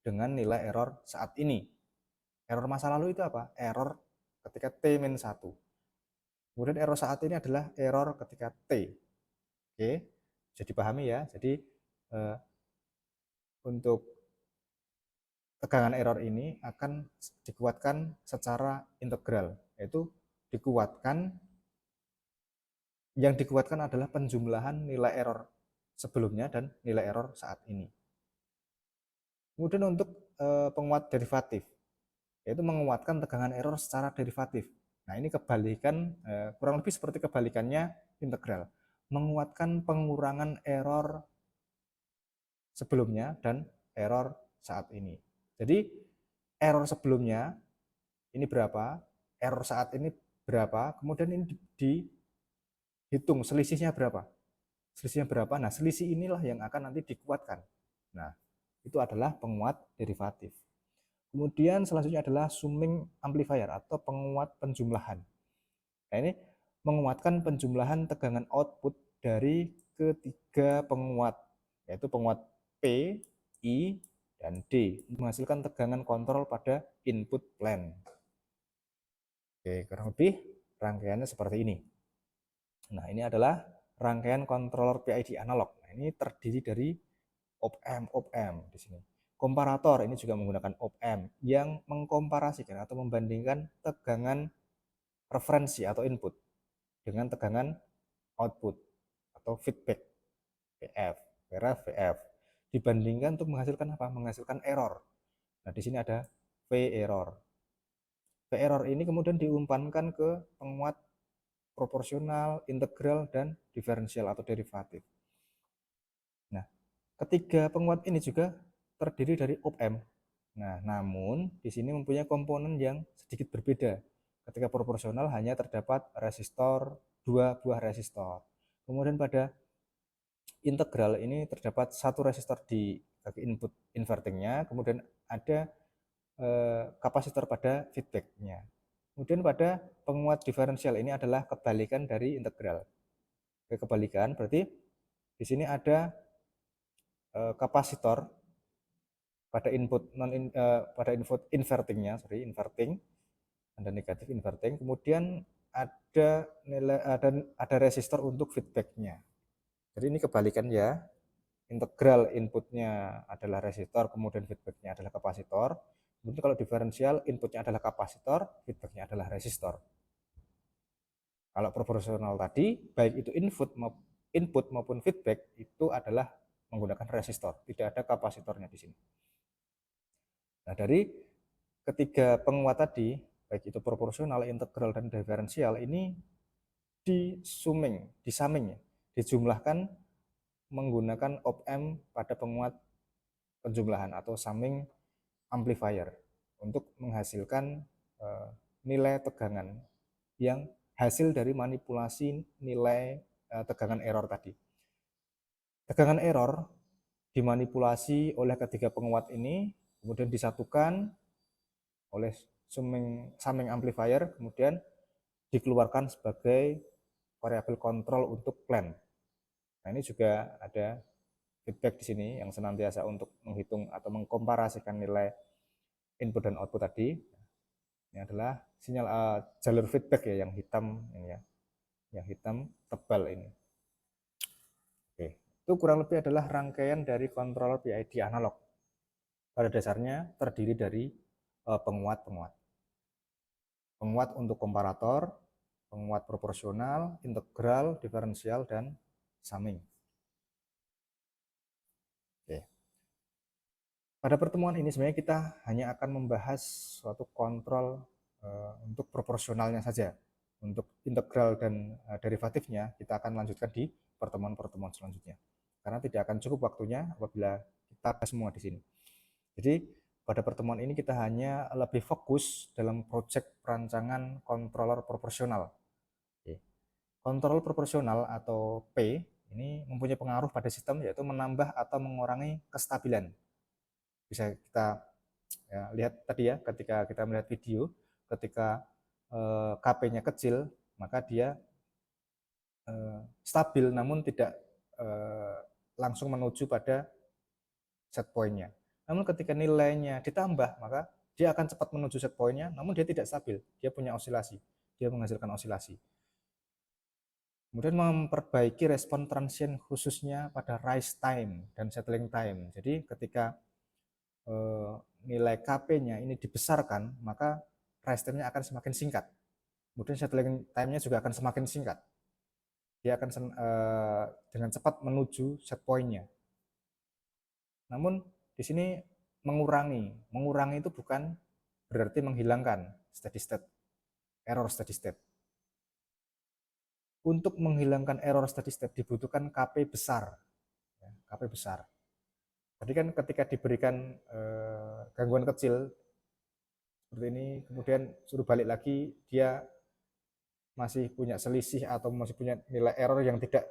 dengan nilai error saat ini. Error masa lalu itu apa? Error ketika T-1. Kemudian error saat ini adalah error ketika T. Oke, bisa dipahami ya. Jadi untuk tegangan error ini akan dikuatkan secara integral, yaitu yang dikuatkan adalah penjumlahan nilai error sebelumnya dan nilai error saat ini. Kemudian untuk penguat derivatif, yaitu menguatkan tegangan error secara derivatif. Nah, ini kebalikan, kurang lebih seperti kebalikannya integral, menguatkan pengurangan error sebelumnya dan error saat ini. Jadi error sebelumnya ini berapa, error saat ini berapa, kemudian ini dihitung selisihnya berapa. Selisihnya berapa? Nah, selisih inilah yang akan nanti dikuatkan. Nah, itu adalah penguat derivatif. Kemudian selanjutnya adalah summing amplifier atau penguat penjumlahan. Nah, ini menguatkan penjumlahan tegangan output dari ketiga penguat, yaitu penguat P, I, dan D, menghasilkan tegangan kontrol pada input plan. Oke, kurang lebih rangkaiannya seperti ini. Nah, ini adalah rangkaian controller PID analog. Nah, ini terdiri dari op-amp di sini. Komparator ini juga menggunakan op-amp yang mengkomparasikan atau membandingkan tegangan referensi atau input dengan tegangan output atau feedback VF, VF dibandingkan untuk menghasilkan apa? Menghasilkan error. Nah, di sini ada V error. V error ini kemudian diumpankan ke penguat proporsional, integral, dan diferensial atau derivatif. Nah, ketiga penguat ini juga terdiri dari op-amp. Nah, namun di sini mempunyai komponen yang sedikit berbeda. Ketika proporsional hanya terdapat resistor, 2 buah resistor. Kemudian pada integral ini terdapat 1 resistor di bagi input invertingnya, kemudian ada kapasitor pada feedbacknya. Kemudian pada penguat diferensial ini adalah kebalikan dari integral. Kebalikan berarti di sini ada kapasitor pada input pada input invertingnya, inverting, ada negatif inverting, kemudian ada nilai ada resistor untuk feedbacknya. Jadi ini kebalikan ya, integral inputnya adalah resistor, kemudian feedbacknya adalah kapasitor. Kemudian kalau diferensial inputnya adalah kapasitor, feedbacknya adalah resistor. Kalau proporsional tadi, baik itu input maupun feedback itu adalah menggunakan resistor, tidak ada kapasitornya di sini. Nah, dari ketiga penguat tadi, baik itu proporsional, integral, dan diferensial, ini disaming, dijumlahkan menggunakan op-amp pada penguat penjumlahan atau summing amplifier untuk menghasilkan nilai tegangan yang hasil dari manipulasi nilai tegangan error tadi. Tegangan error dimanipulasi oleh ketiga penguat ini, kemudian disatukan oleh summing amplifier, kemudian dikeluarkan sebagai variabel kontrol untuk plan. Nah, ini juga ada feedback di sini yang senantiasa untuk menghitung atau mengkomparasikan nilai input dan output tadi. Ini adalah sinyal jalur feedback ya, yang hitam ini ya, yang hitam tebal ini. Oke, itu kurang lebih adalah rangkaian dari controller PID analog. Pada dasarnya terdiri dari penguat-penguat. Penguat untuk komparator, penguat proporsional, integral, diferensial, dan summing. Oke. Pada pertemuan ini sebenarnya kita hanya akan membahas suatu kontrol untuk proporsionalnya saja. Untuk integral dan derivatifnya kita akan lanjutkan di pertemuan-pertemuan selanjutnya. Karena tidak akan cukup waktunya apabila kita bahas semua di sini. Jadi pada pertemuan ini kita hanya lebih fokus dalam proyek perancangan controller proporsional. Kontrol proporsional atau P ini mempunyai pengaruh pada sistem, yaitu menambah atau mengurangi kestabilan. Bisa kita ya, lihat tadi ya, ketika kita melihat video, ketika KP-nya kecil maka dia stabil namun tidak langsung menuju pada set point-nya. Namun ketika nilainya ditambah maka dia akan cepat menuju set point-nya, namun dia tidak stabil, dia punya osilasi, dia menghasilkan osilasi. Kemudian memperbaiki respon transient khususnya pada rise time dan settling time. Jadi ketika nilai KP-nya ini dibesarkan, maka rise time-nya akan semakin singkat. Kemudian settling time-nya juga akan semakin singkat. Dia akan dengan cepat menuju set point-nya. Namun di sini mengurangi itu bukan berarti menghilangkan steady state, error steady state. Untuk menghilangkan error steady state dibutuhkan KP besar, KP besar. Tadi kan ketika diberikan gangguan kecil seperti ini, kemudian suruh balik lagi, dia masih punya selisih atau masih punya nilai error yang tidak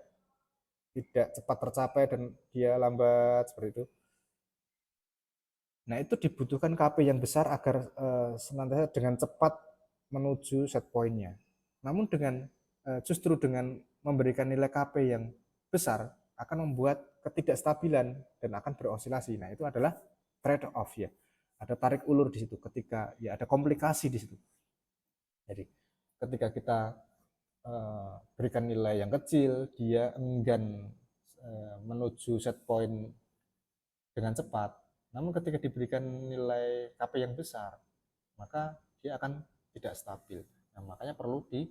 tidak cepat tercapai dan dia lambat seperti itu. Nah, itu dibutuhkan KP yang besar agar senantiasa dengan cepat menuju set point-nya. Namun justru dengan memberikan nilai KP yang besar akan membuat ketidakstabilan dan akan berosilasi. Nah, itu adalah trade off ya. Ada tarik ulur di situ ketika ya ada komplikasi di situ. Jadi ketika kita berikan nilai yang kecil, dia enggan menuju set point dengan cepat. Namun ketika diberikan nilai KP yang besar, maka dia akan tidak stabil. Nah, makanya perlu di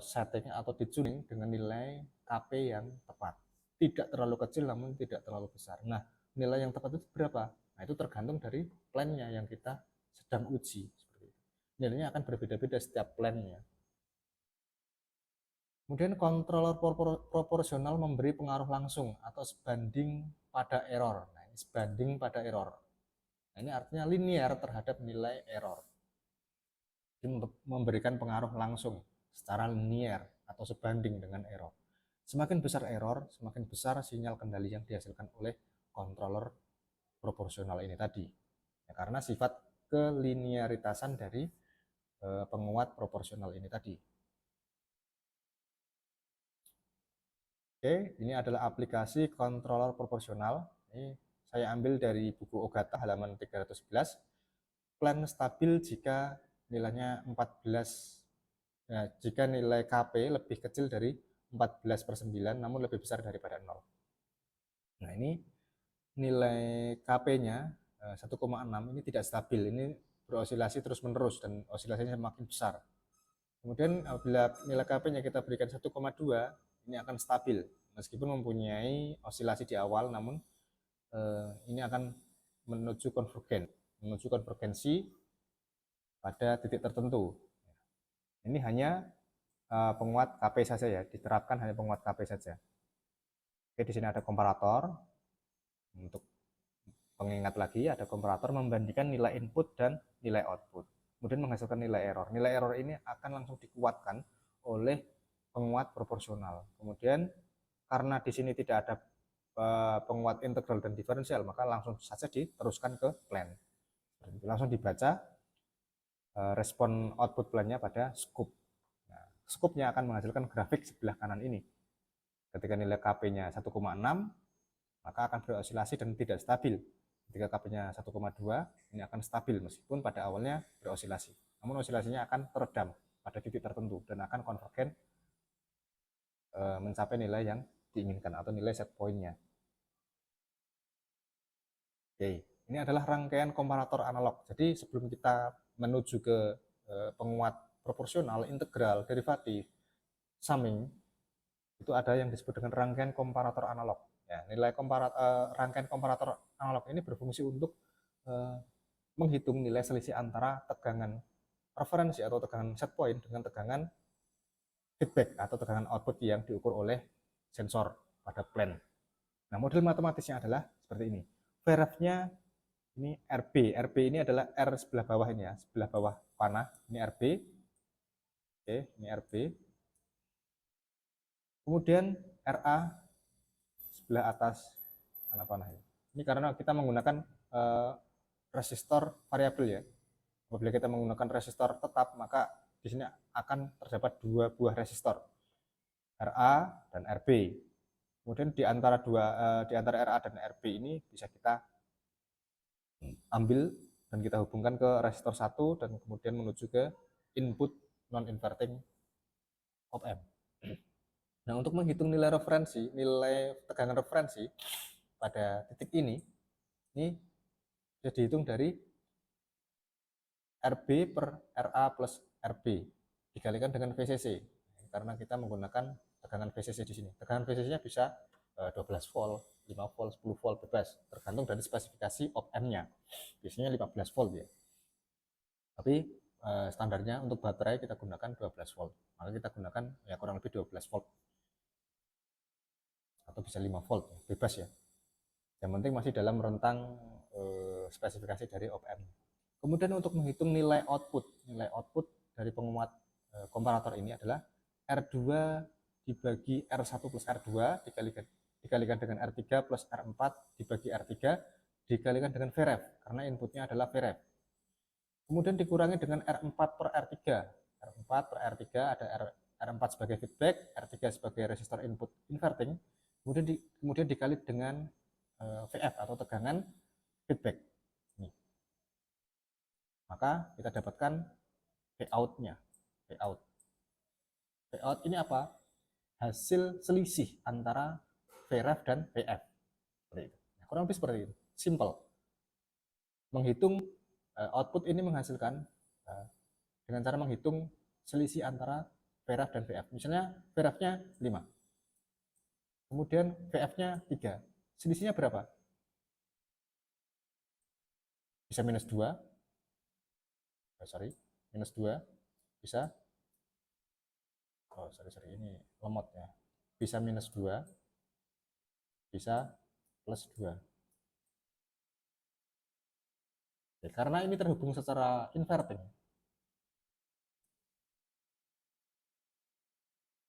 setting atau di tuning dengan nilai KP yang tepat. Tidak terlalu kecil namun tidak terlalu besar. Nah, nilai yang tepat itu berapa? Nah, itu tergantung dari plan-nya yang kita sedang uji. Nilainya akan berbeda-beda setiap plan-nya. Kemudian controller proporsional memberi pengaruh langsung atau sebanding pada error. Nah, ini sebanding pada error. Nah, ini artinya linear terhadap nilai error. Jadi memberikan pengaruh langsung secara linear atau sebanding dengan error. Semakin besar error, semakin besar sinyal kendali yang dihasilkan oleh controller proporsional ini tadi. Ya, karena sifat kelinearitasan dari penguat proporsional ini tadi. Oke, ini adalah aplikasi controller proporsional. Ini saya ambil dari buku Ogata halaman 311. Plan stabil jika nilainya 14, ya, jika nilai KP lebih kecil dari 14/9 namun lebih besar daripada 0. Nah, ini nilai KP-nya 1,6 ini tidak stabil. Ini berosilasi terus-menerus dan osilasinya semakin besar. Kemudian apabila nilai KP-nya kita berikan 1,2, ini akan stabil meskipun mempunyai osilasi di awal, namun ini akan menuju konvergensi pada titik tertentu. Ini hanya penguat KP saja ya, diterapkan hanya penguat KP saja. Oke, di sini ada komparator. Untuk pengingat lagi, ada komparator membandingkan nilai input dan nilai output, kemudian menghasilkan nilai error. Nilai error ini akan langsung dikuatkan oleh penguat proporsional. Kemudian karena di sini tidak ada penguat integral dan diferensial, maka langsung saja diteruskan ke plan. Langsung dibaca respon output plannya pada scope. Nah, scope-nya akan menghasilkan grafik sebelah kanan ini. Ketika nilai KP-nya 1,6, maka akan berosilasi dan tidak stabil. Ketika KP-nya 1,2, ini akan stabil meskipun pada awalnya berosilasi. Namun osilasinya akan teredam pada titik tertentu dan akan konvergen mencapai nilai yang diinginkan atau nilai set point-nya. Oke, ini adalah rangkaian komparator analog. Jadi sebelum kita menuju ke penguat proporsional, integral, derivatif, summing, itu ada yang disebut dengan rangkaian komparator analog. Ya, rangkaian komparator analog ini berfungsi untuk menghitung nilai selisih antara tegangan referensi atau tegangan set point dengan tegangan feedback atau tegangan output yang diukur oleh sensor pada plan. Nah, model matematisnya adalah seperti ini. Vref-nya ini RB. RB ini adalah R sebelah bawah ini ya, sebelah bawah panah. Ini RB. Oke, ini RB. Kemudian RA sebelah atas anak panah ini. Ini karena kita menggunakan resistor variabel ya. Apabila kita menggunakan resistor tetap, maka di sini akan terdapat dua buah resistor, RA dan RB. Kemudian di antara RA dan RB ini bisa kita ambil dan kita hubungkan ke resistor 1 dan kemudian menuju ke input non inverting op amp. Nah, untuk menghitung nilai tegangan referensi pada titik ini bisa dihitung dari RB per RA plus RB dikalikan dengan VCC, karena kita menggunakan tegangan VCC di sini. Tegangan VCC-nya bisa 12 volt, 5 volt, 10 volt bebas, tergantung dari spesifikasi op amp-nya. Biasanya 15 volt ya. Tapi standarnya untuk baterai kita gunakan 12 volt. Maka kita gunakan ya kurang lebih 12 volt. Atau bisa 5 volt, bebas ya. Yang penting masih dalam rentang spesifikasi dari op amp. Kemudian untuk menghitung nilai output dari penguat komparator ini adalah R2 dibagi R1 plus R2 dikalikan dengan R3 plus R4 dibagi R3 dikalikan dengan VREF, karena inputnya adalah VREF. Kemudian dikurangi dengan R4 per R3. R4 per R3 ada R4 sebagai feedback, R3 sebagai resistor input inverting, kemudian dikali dengan VF atau tegangan feedback. Nih. Maka kita dapatkan Vout-nya. Vout ini apa? Hasil selisih antara VREF dan VF. Seperti itu. Nah, kurang lebih seperti itu. Simple. Menghitung output ini menghasilkan dengan cara menghitung selisih antara VREF dan VF. Misalnya VREF-nya 5. Kemudian VF-nya 3. Selisihnya berapa? Bisa minus 2. Minus 2. Bisa. Ini lemot ya. Bisa minus 2. Bisa plus 2. Ya, karena ini terhubung secara inverting,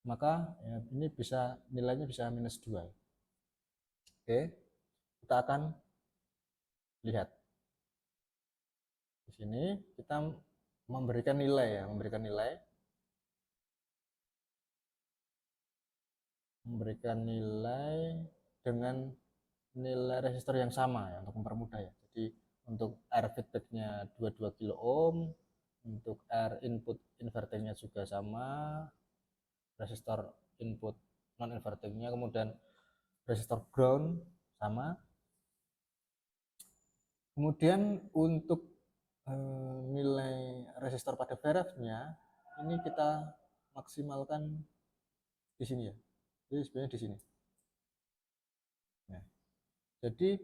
maka ya, ini nilainya bisa minus 2. Oke, kita akan lihat di sini. Kita memberikan nilai dengan nilai resistor yang sama ya, untuk mempermudah ya. Jadi untuk R feedbacknya 22 kilo ohm, untuk R input invertingnya juga sama, resistor input non invertingnya, kemudian resistor ground sama. Kemudian untuk nilai resistor pada VREF-nya ini kita maksimalkan di sini ya. Jadi sebenarnya di sini. Nah, jadi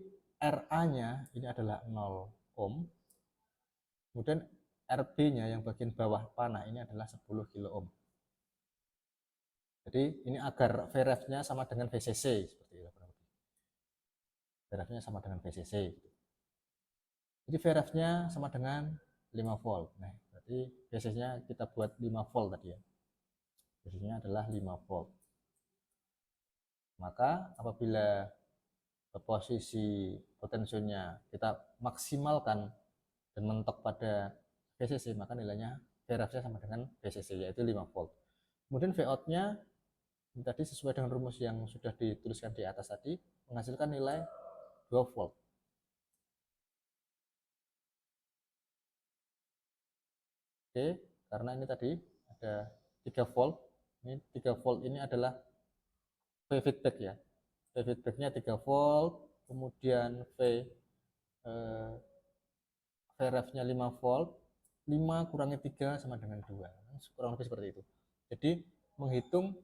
RA-nya ini adalah 0 ohm. Kemudian RB-nya yang bagian bawah panah ini adalah 10 kilo ohm. Jadi ini agar VREF-nya sama dengan VCC seperti itu. VREF-nya sama dengan VCC. Jadi VREF-nya sama dengan 5 volt. Nah, berarti VCC-nya kita buat 5 volt tadi ya. VCC-nya adalah 5 volt. Maka apabila posisi potensionya kita maksimalkan dan mentok pada VCC, maka nilainya VREF-nya sama dengan VCC, yaitu 5 volt. Kemudian Vout-nya tadi sesuai dengan rumus yang sudah dituliskan di atas tadi, menghasilkan nilai 2 volt. Oke, karena ini tadi ada 3 volt. Ini 3 volt ini adalah V feedback ya. V feedbacknya 3 volt, kemudian VREF-nya 5 volt, 5 kurangi 3 sama dengan 2. Kurang lebih seperti itu. Jadi menghitung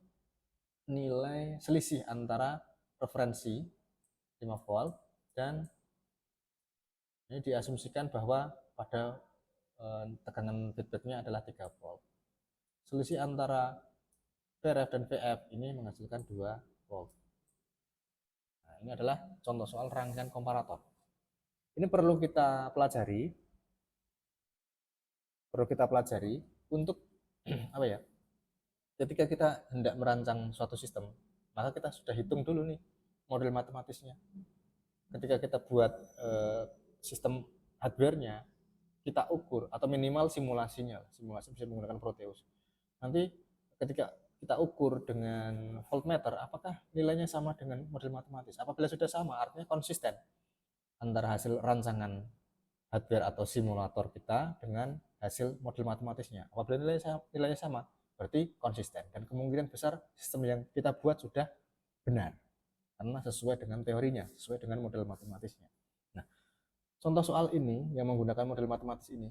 nilai selisih antara referensi 5 volt dan ini diasumsikan bahwa pada tegangan feedbacknya adalah 3 volt. Selisih antara VREF dan VF ini menghasilkan 2 volt. Nah, ini adalah contoh soal rangkaian komparator. Ini perlu kita pelajari untuk apa ya? Ketika kita hendak merancang suatu sistem, maka kita sudah hitung dulu nih model matematisnya. Ketika kita buat sistem hardware-nya, kita ukur atau minimal simulasi bisa menggunakan Proteus. Nanti ketika kita ukur dengan voltmeter, apakah nilainya sama dengan model matematis? Apabila sudah sama, artinya konsisten antara hasil rancangan hardware atau simulator kita dengan hasil model matematisnya. Apabila nilainya sama, berarti konsisten, dan kemungkinan besar sistem yang kita buat sudah benar karena sesuai dengan teorinya, sesuai dengan model matematisnya. Nah, contoh soal ini yang menggunakan model matematis ini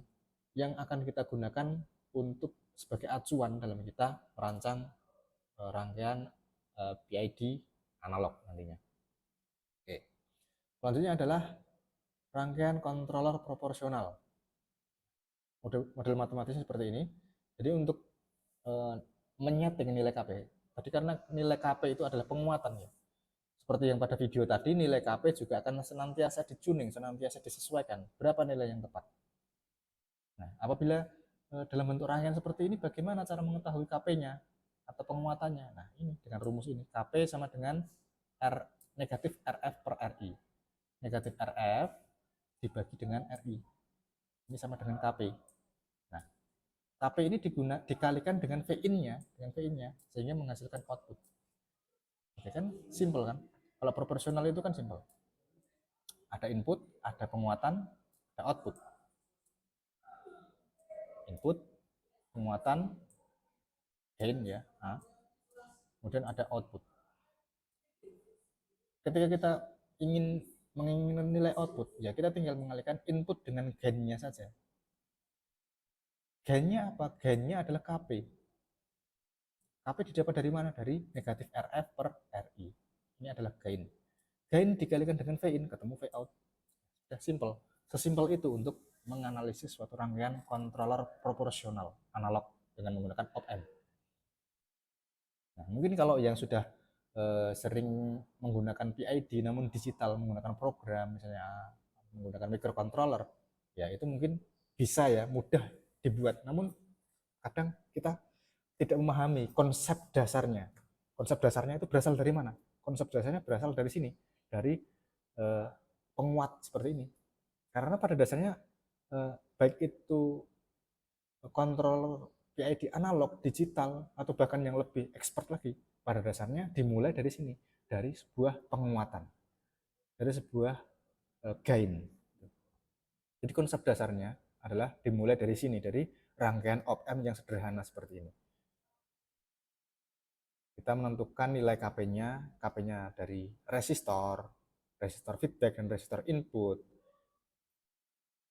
yang akan kita gunakan untuk sebagai acuan dalam kita merancang rangkaian PID analog nantinya. Oke. Selanjutnya adalah rangkaian controller proporsional. Model matematisnya seperti ini. Jadi untuk menyeting nilai KP, tadi karena nilai KP itu adalah penguatan ya. Seperti yang pada video tadi, nilai KP juga akan senantiasa disesuaikan berapa nilai yang tepat. apabila dalam bentuk rangkaian seperti ini, bagaimana cara mengetahui KP-nya atau penguatannya? Nah, ini dengan rumus ini, KP sama dengan R negatif RF per RI. Negatif RF dibagi dengan RI. Ini sama dengan KP. Nah, KP ini dikalikan dengan VIN-nya, sehingga menghasilkan output. Oke kan, simple kan? Kalau proporsional itu kan simple. Ada input, ada penguatan, ada output. Input, penguatan, gain ya. Nah, kemudian ada output. Ketika kita menginginkan nilai output, ya kita tinggal mengalihkan input dengan gain-nya saja. Gain-nya apa? Gain-nya adalah KP. KP didapat dari mana? Dari negatif RF per RI. Ini adalah gain. Gain dikalikan dengan VIN, ketemu Vout. Sudah simple. Sesimpel itu untuk menganalisis suatu rangkaian controller proporsional analog dengan menggunakan op-amp. Nah, mungkin kalau yang sudah sering menggunakan PID namun digital, menggunakan program misalnya menggunakan microcontroller, ya itu mungkin bisa ya mudah dibuat. Namun kadang kita tidak memahami konsep dasarnya. Konsep dasarnya itu berasal dari mana? Konsep dasarnya berasal dari sini, dari penguat seperti ini. Karena pada dasarnya baik itu kontrol PID analog, digital, atau bahkan yang lebih expert lagi, pada dasarnya dimulai dari sini, dari sebuah penguatan, dari sebuah gain. Jadi konsep dasarnya adalah dimulai dari sini, dari rangkaian op-amp yang sederhana seperti ini. Kita menentukan nilai KP-nya, KP-nya dari resistor, resistor feedback, dan resistor input.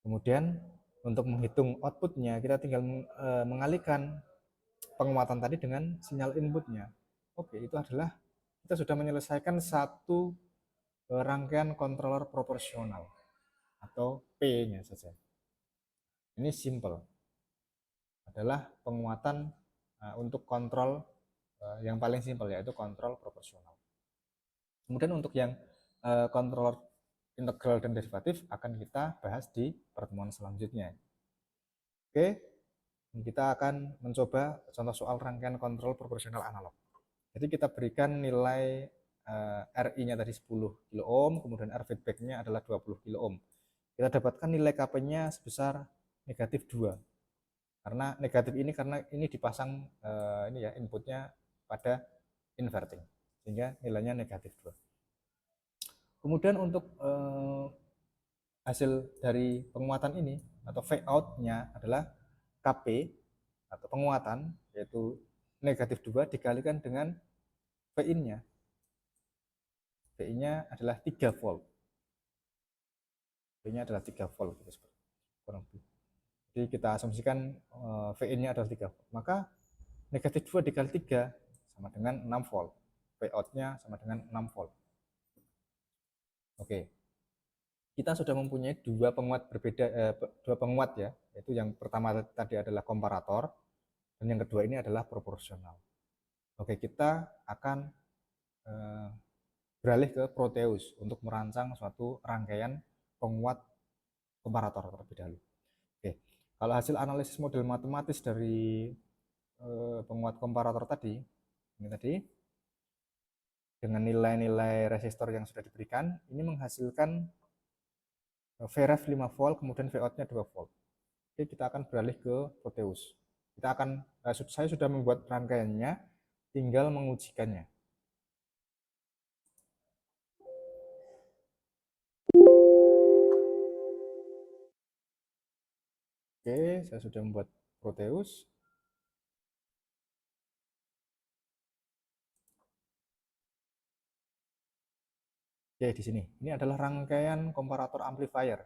Kemudian untuk menghitung outputnya, kita tinggal mengalihkan penguatan tadi dengan sinyal inputnya. Oke, itu adalah kita sudah menyelesaikan satu rangkaian controller proporsional atau P-nya saja. Ini simple, adalah penguatan untuk kontrol yang paling simpel, yaitu kontrol proporsional. Kemudian untuk yang controller integral dan derivatif akan kita bahas di pertemuan selanjutnya. Oke, kita akan mencoba contoh soal rangkaian kontrol proporsional analog. Jadi kita berikan nilai RI-nya tadi 10 kilo ohm, kemudian R feedback-nya adalah 20 kilo ohm. Kita dapatkan nilai KP-nya sebesar negatif 2. Karena negatif ini karena ini dipasang ini ya inputnya pada inverting, sehingga nilainya negatif 2. Kemudian untuk hasil dari penguatan ini atau Vout-nya adalah KP atau penguatan, yaitu negatif 2 dikalikan dengan VIN-nya. VIN-nya adalah 3 volt. VIN-nya adalah 3 volt. Jadi kita asumsikan VIN-nya adalah 3 volt. Maka negatif 2 dikali 3 sama dengan 6 volt. Vout-nya sama dengan 6 volt. Oke. Kita sudah mempunyai dua penguat berbeda, dua penguat ya, yaitu yang pertama tadi adalah komparator, dan yang kedua ini adalah proporsional. Oke, kita akan beralih ke Proteus untuk merancang suatu rangkaian penguat komparator terlebih dahulu. Oke, kalau hasil analisis model matematis dari penguat komparator tadi, ini tadi dengan nilai-nilai resistor yang sudah diberikan, ini menghasilkan Vref 5 volt, kemudian Vout-nya 2 volt. Oke, kita akan beralih ke Proteus. Saya sudah membuat rangkaiannya, tinggal mengujikannya. Oke, saya sudah membuat Proteus. Oke, di sini. Ini adalah rangkaian komparator amplifier.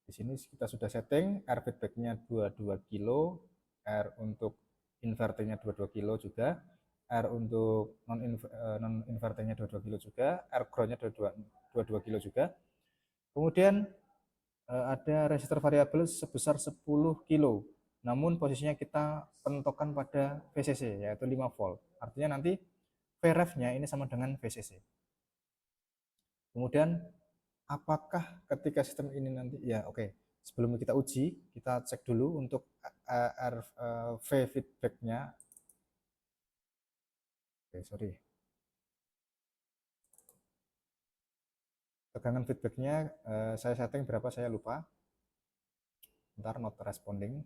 Di sini kita sudah setting R feedback-nya 22 kilo, R untuk inverternya 22 kilo juga, R untuk non inverternya 22 kilo juga, R ground-nya 22 kilo juga. Kemudian ada resistor variabel sebesar 10 kilo. Namun posisinya kita pentokan pada VCC yaitu 5 volt. Artinya nanti Vref-nya ini sama dengan VCC. Kemudian apakah ketika sistem ini nanti ya oke, sebelum kita uji, kita cek dulu untuk V feedbacknya. Oke, sorry. Tegangan feedbacknya saya setting berapa saya lupa. Ntar not responding.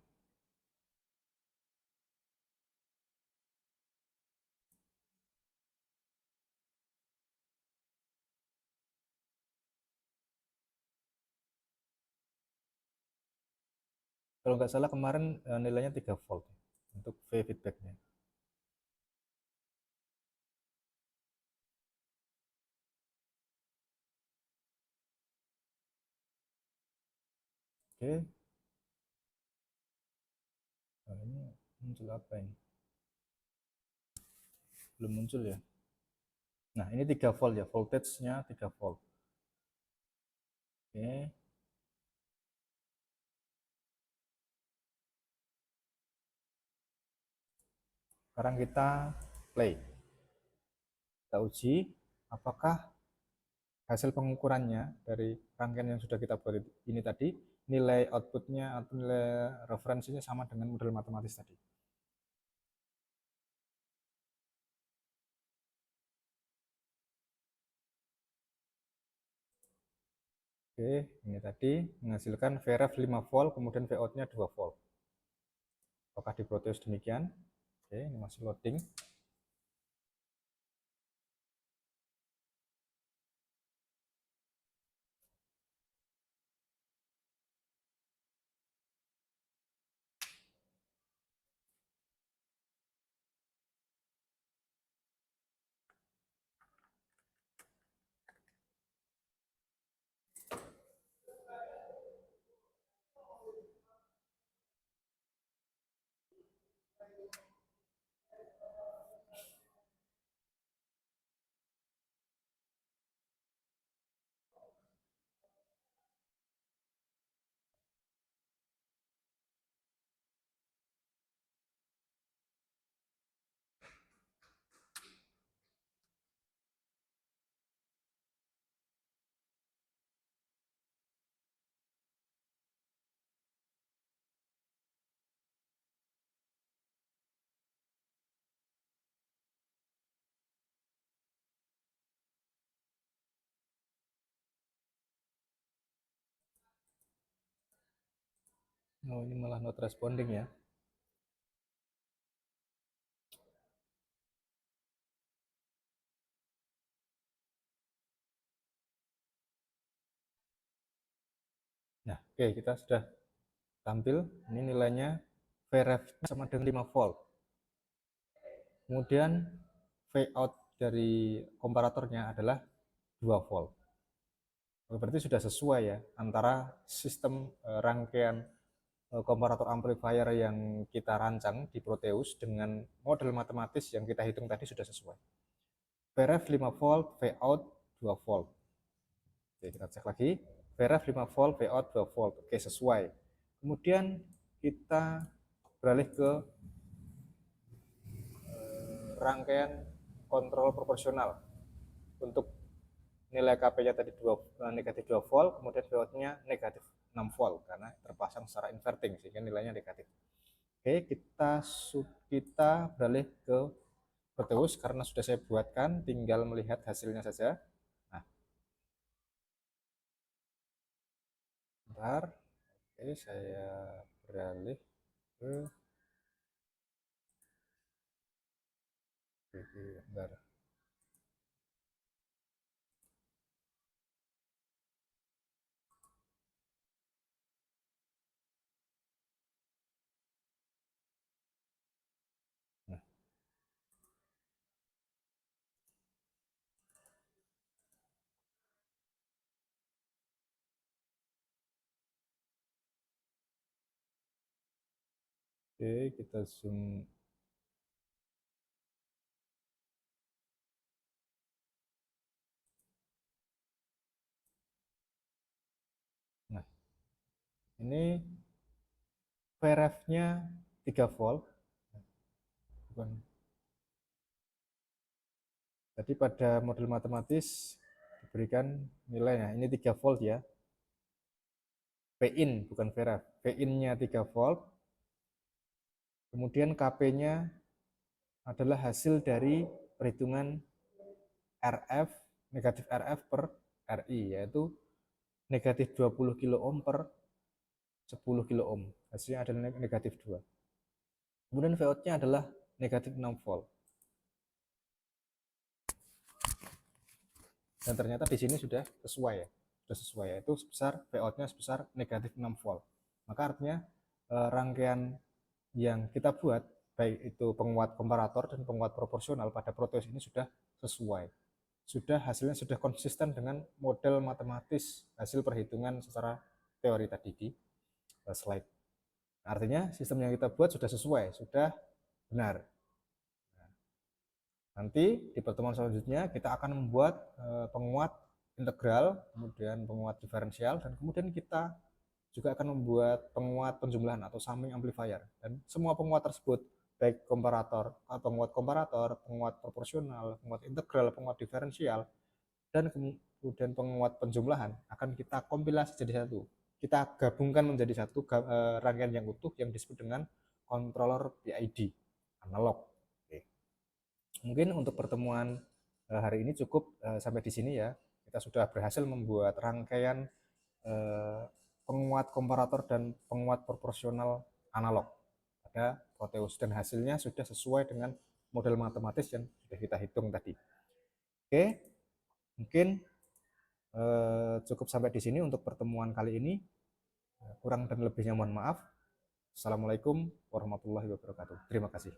Kalau nggak salah kemarin nilainya 3 volt untuk V feedbacknya. Oke, nah, ini muncul apa ini? Belum muncul ya. Nah, ini 3 volt ya, voltage-nya 3 volt. Oke. Sekarang kita play. Kita uji apakah hasil pengukurannya dari rangkaian yang sudah kita buat ini tadi, nilai outputnya atau nilai referensinya sama dengan model matematis tadi. Oke, ini tadi menghasilkan VREF 5 volt, kemudian Vout-nya 2 volt. Apakah di Proteus demikian? Oke, ini masih loading. Oh, ini malah not responding ya. Nah, oke, kita sudah tampil. Ini nilainya VREF sama dengan 5 volt. Kemudian Vout dari komparatornya adalah 2 volt. Berarti sudah sesuai ya antara sistem rangkaian komparator amplifier yang kita rancang di Proteus dengan model matematis yang kita hitung tadi sudah sesuai. VREF 5 volt, Vout 2 volt. Oke, kita cek lagi. VREF 5 volt, Vout 2 volt. Oke, sesuai. Kemudian kita beralih ke rangkaian kontrol proporsional. Untuk nilai KP-nya tadi negatif 2 volt, kemudian Vout-nya negatif 6 volt karena terpasang secara inverting sehingga nilainya negatif. Oke, kita beralih ke Proteus karena sudah saya buatkan, tinggal melihat hasilnya saja. Nah, bentar. Oke, saya beralih ke bentar. Nah, oke, kita zoom. Nah, ini VREF-nya 3 volt. Bukan. Tadi pada model matematis diberikan nilainya, ini 3 volt ya. Vin bukan VRF, Vin-nya 3 volt, kemudian Kp-nya adalah hasil dari perhitungan RF, negatif RF per RI, yaitu negatif 20 kilo ohm per 10 kilo ohm. Hasilnya adalah negatif 2. Kemudian Vout-nya adalah negatif 6 volt. Dan ternyata di sini sudah sesuai ya. Sudah sesuai, yaitu Vout-nya sebesar negatif 6 volt. Maka artinya rangkaian yang kita buat, baik itu penguat komparator dan penguat proporsional pada Proteus ini sudah sesuai. Hasilnya sudah konsisten dengan model matematis hasil perhitungan secara teori tadi di slide. Artinya sistem yang kita buat sudah sesuai, sudah benar. Nanti di pertemuan selanjutnya kita akan membuat penguat integral, kemudian penguat diferensial, dan kemudian kita juga akan membuat penguat penjumlahan atau summing amplifier. Dan semua penguat tersebut, baik penguat komparator, penguat proporsional, penguat integral, penguat diferensial, dan kemudian penguat penjumlahan akan kita kompilasi jadi satu. Kita gabungkan menjadi satu rangkaian yang utuh yang disebut dengan controller PID analog. Oke. Mungkin untuk pertemuan hari ini cukup sampai di sini ya. Kita sudah berhasil membuat rangkaian penguat komparator dan penguat proporsional analog pada Proteus, dan hasilnya sudah sesuai dengan model matematis yang sudah kita hitung tadi. Oke, mungkin cukup sampai di sini untuk pertemuan kali ini. Kurang dan lebihnya mohon maaf. Assalamualaikum warahmatullahi wabarakatuh. Terima kasih.